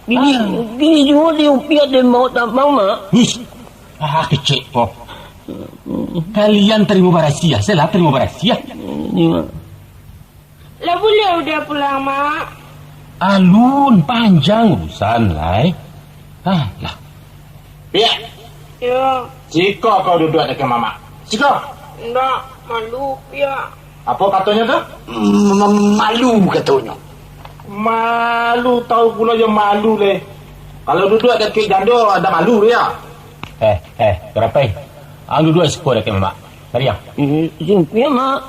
Gini juga dia upiat dia mau tak mau mak. Kecil kok. Kalian terima barasia. Saya lah terima barasia. Ini mak. Lah boleh udah pulang mak. Alun panjang urusan lah. Lah. Pia. Ya. Jika kau duduk dekat mama. Jika. Enggak, malu ya. Apa katanya tu? Malu katanya. Malu tahu pula yang malu leh. Kalau duduk dekat jando ada malu ya. Berapa? Ang duduk sekolah dekat mama. Mari yang. Simpia mak.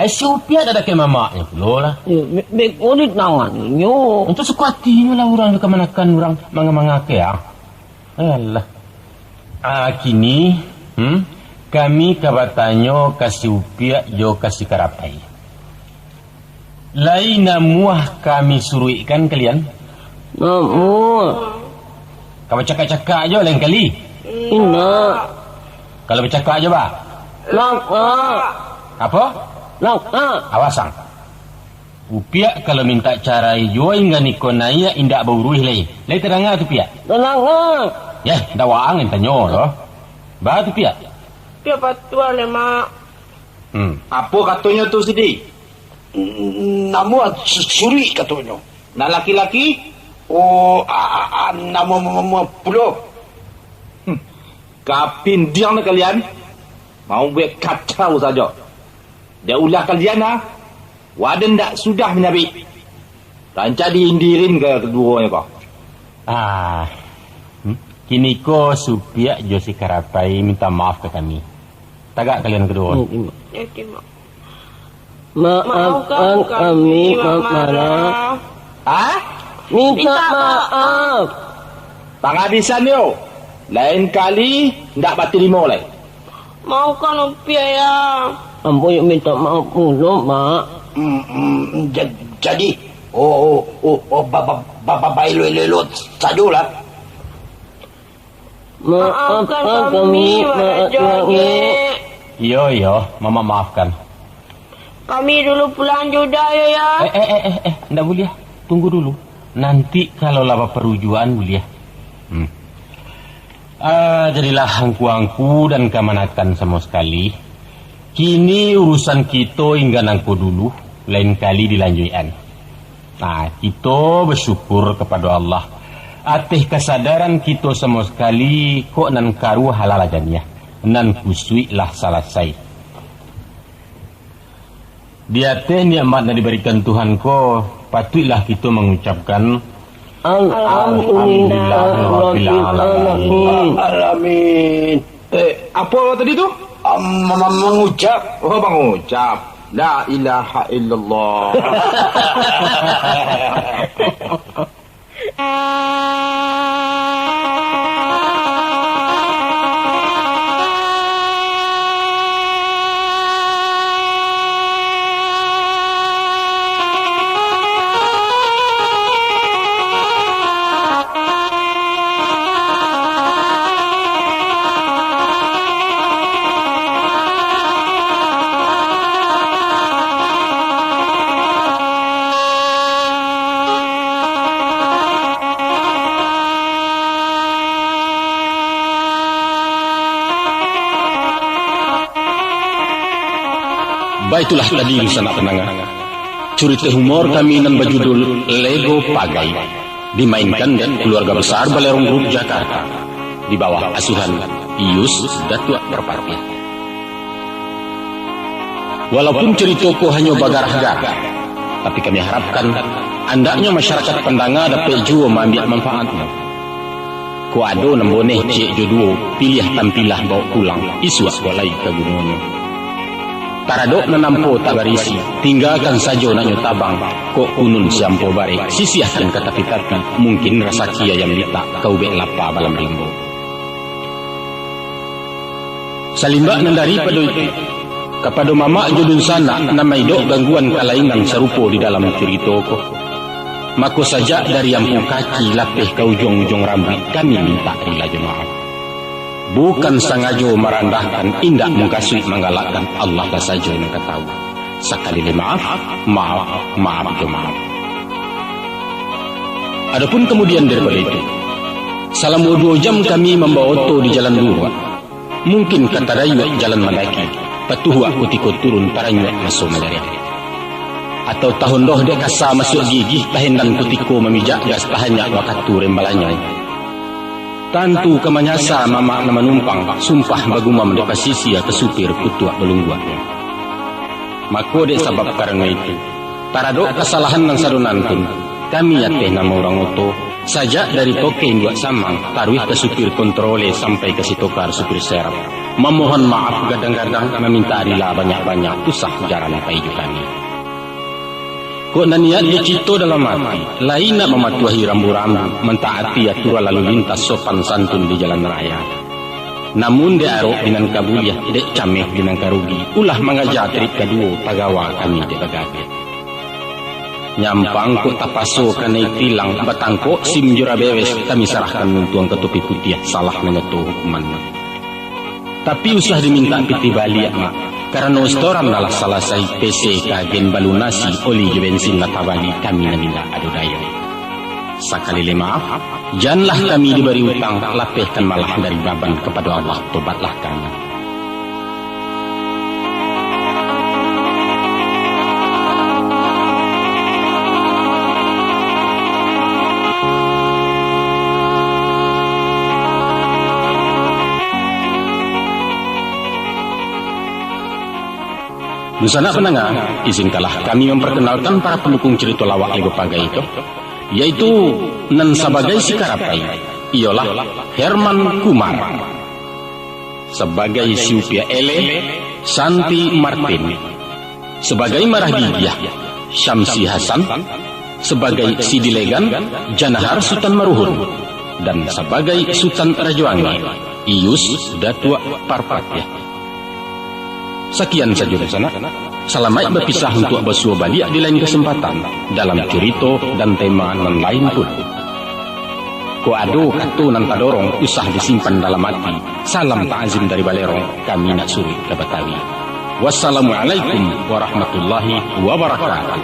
Siupia ada dekat mamanya pula lah. Bek ulit tangan nyo. Untuk sekuatinya lah orang kemanakan orang manga-manga ke ya. Alah. Kini kami kabatanyo kasih upia jo kasih karapai. Lain namuah kami suruh ikan kalian. Namuah. Kau cakap-cakap aja lain kali. Ina. Kalau bercakap aja ba. Laka. Apa? Laka. Awasang. Upia kalau minta cara jo hingga nikonaya indak bauruih lagi. Lai teranga tu pia. Teranga. Ya, dawang entanyo loh. Ba tu pia. Pia patua le mak. Apa katanya tu sedih? Namu suri katanya. Nak laki-laki? Namu puluh. Kapin diam na kalian. Mau buat kacau saja. Dia ulah kalian lah. Waden tak sudah menyabit. Rancak diindirin ke keduanya kau. Kini ko supia Josi Karapai minta maaf ke kami. Tagak kalian kedua. Ya terima. Maafkan kami marah. Minta maaf. Penghabisan yo. Lain kali ndak baterima lagi. Mau kan upia ya. Ambo yuk minta maaf dulu mak. Jadi babai lelot sajalah. Maafkan kami Mak. Yo, mama maafkan. Kami dulu pulang juga ya. Ndak boleh. Tunggu dulu. Nanti kalau laba perujuan boleh. Jadilah angku-angku dan kemanakan sama sekali. Kini urusan kita hingga nangku dulu, lain kali dilanjutkan. Kita bersyukur kepada Allah. Atas kesadaran kita sama sekali kok nan karu halal janiah. Nan kusui lah selesai. Di atas nikmat yang diberikan Tuhan ko, patutlah kita mengucapkan Alhamdulillahirrahmanirrahim. Apa tadi tu? Mengucap. Oh, mengucap. La ilaha illallah. Baiklah tadi sanak penangan. Cerita humor kami nan berjudul Lego Pagai dimainkan keluarga besar Balerong Group Jakarta di bawah asuhan Ius Datuk Merpati. Walaupun cerita ko hanya bagar-hagar, tapi kami harapkan andaknya masyarakat Pendanga dapat juga mengambil manfaatnya. Ko ado namboneh cik jodoh pilih tampilah bawa pulang isuak walai ke gunungnya. Taradok menampo tak barisi, tinggalkan saja nanyo tabang, kok kunun siampo bare, sisihkan ke tapi mungkin rasa kia yang lita kau bek lapa balam limbo. Salimbak nandari pada itu, kepada mama judun sana namai dok gangguan kelainan serupa di dalam cerita ko. Maka saja dari yang kaki lapih ke ujung-ujung rambut kami minta rila jemaah. Bukan sengaja merendahkan, indak mengkasih menggalakkan Allah lah saja yang ketahu. Sekali maaf jemaah. Adapun kemudian daripada itu, selama 2 jam kami membawa oto di jalan dua. Mungkin kata rayuak jalan Malaki, petuhua kutikut turun taranyuak masuk malaria. Atau tahun doh dek kasa masuk gigi tahin dan kutiko memijak gas tahanyak wakatu rembalanya. Tantu kemanyasa mama nama numpang sumpah baguma mendekat sisi ke supir kutuak belungguaknya. Maka dek sebab karena itu taradok kesalahan nang sadunan pun kami yateh nama orang oto sajak dari token buat samang taruh ke supir kontrole sampai ke sitokar supir serap. Memohon maaf kadang-kadang meminta rila banyak-banyak tusah jaran apa hidup kami. Kok naniat dia cito dalam hati, lain nak mematuhi rambu-rambu, mentaati aturan lalu lintas sopan santun di jalan raya. Namun dia arok dengan kabuliah, dek cameh dengan karugi, ulah mengajar trik kedua tagawa kami di bagaget. Nyampang kok tapaso kena tilang, batangkok sim jura bewes, kami serahkan nuntuang ke topi putih, salah menyetuh hukuman. Tapi usah diminta piti balik mak. Karena restoran adalah salah satu PC kagen balunasi oli bensin latabali kami naminda adu dayo. Sekali maaf, janganlah kami diberi utang, lapehkan malah dari baban kepada Allah, tobatlah kami. Nusana pendengar, izinkanlah kami memperkenalkan para pendukung cerita lawak Lego Pagai itu, yaitu nan sebagai si Karapai, ialah Herman Kumar, sebagai si Upia Ele, Santi Martin, sebagai Marah Gigiah, Syamsi Hasan, sebagai si Dilegan, Janahar Sultan Maruhun, dan sebagai Sultan Rajoangi, Ius Datua Parpatya. Sekian saja di sana. Selamat berpisah untuk bersua balik di lain kesempatan dalam cerita dan tema yang lain pun. Ko ado katu nan tadorong usah disimpan dalam hati. Salam ta'azim dari Balerong, kami nak suri ke Betawi. Wassalamualaikum warahmatullahi wabarakatuh.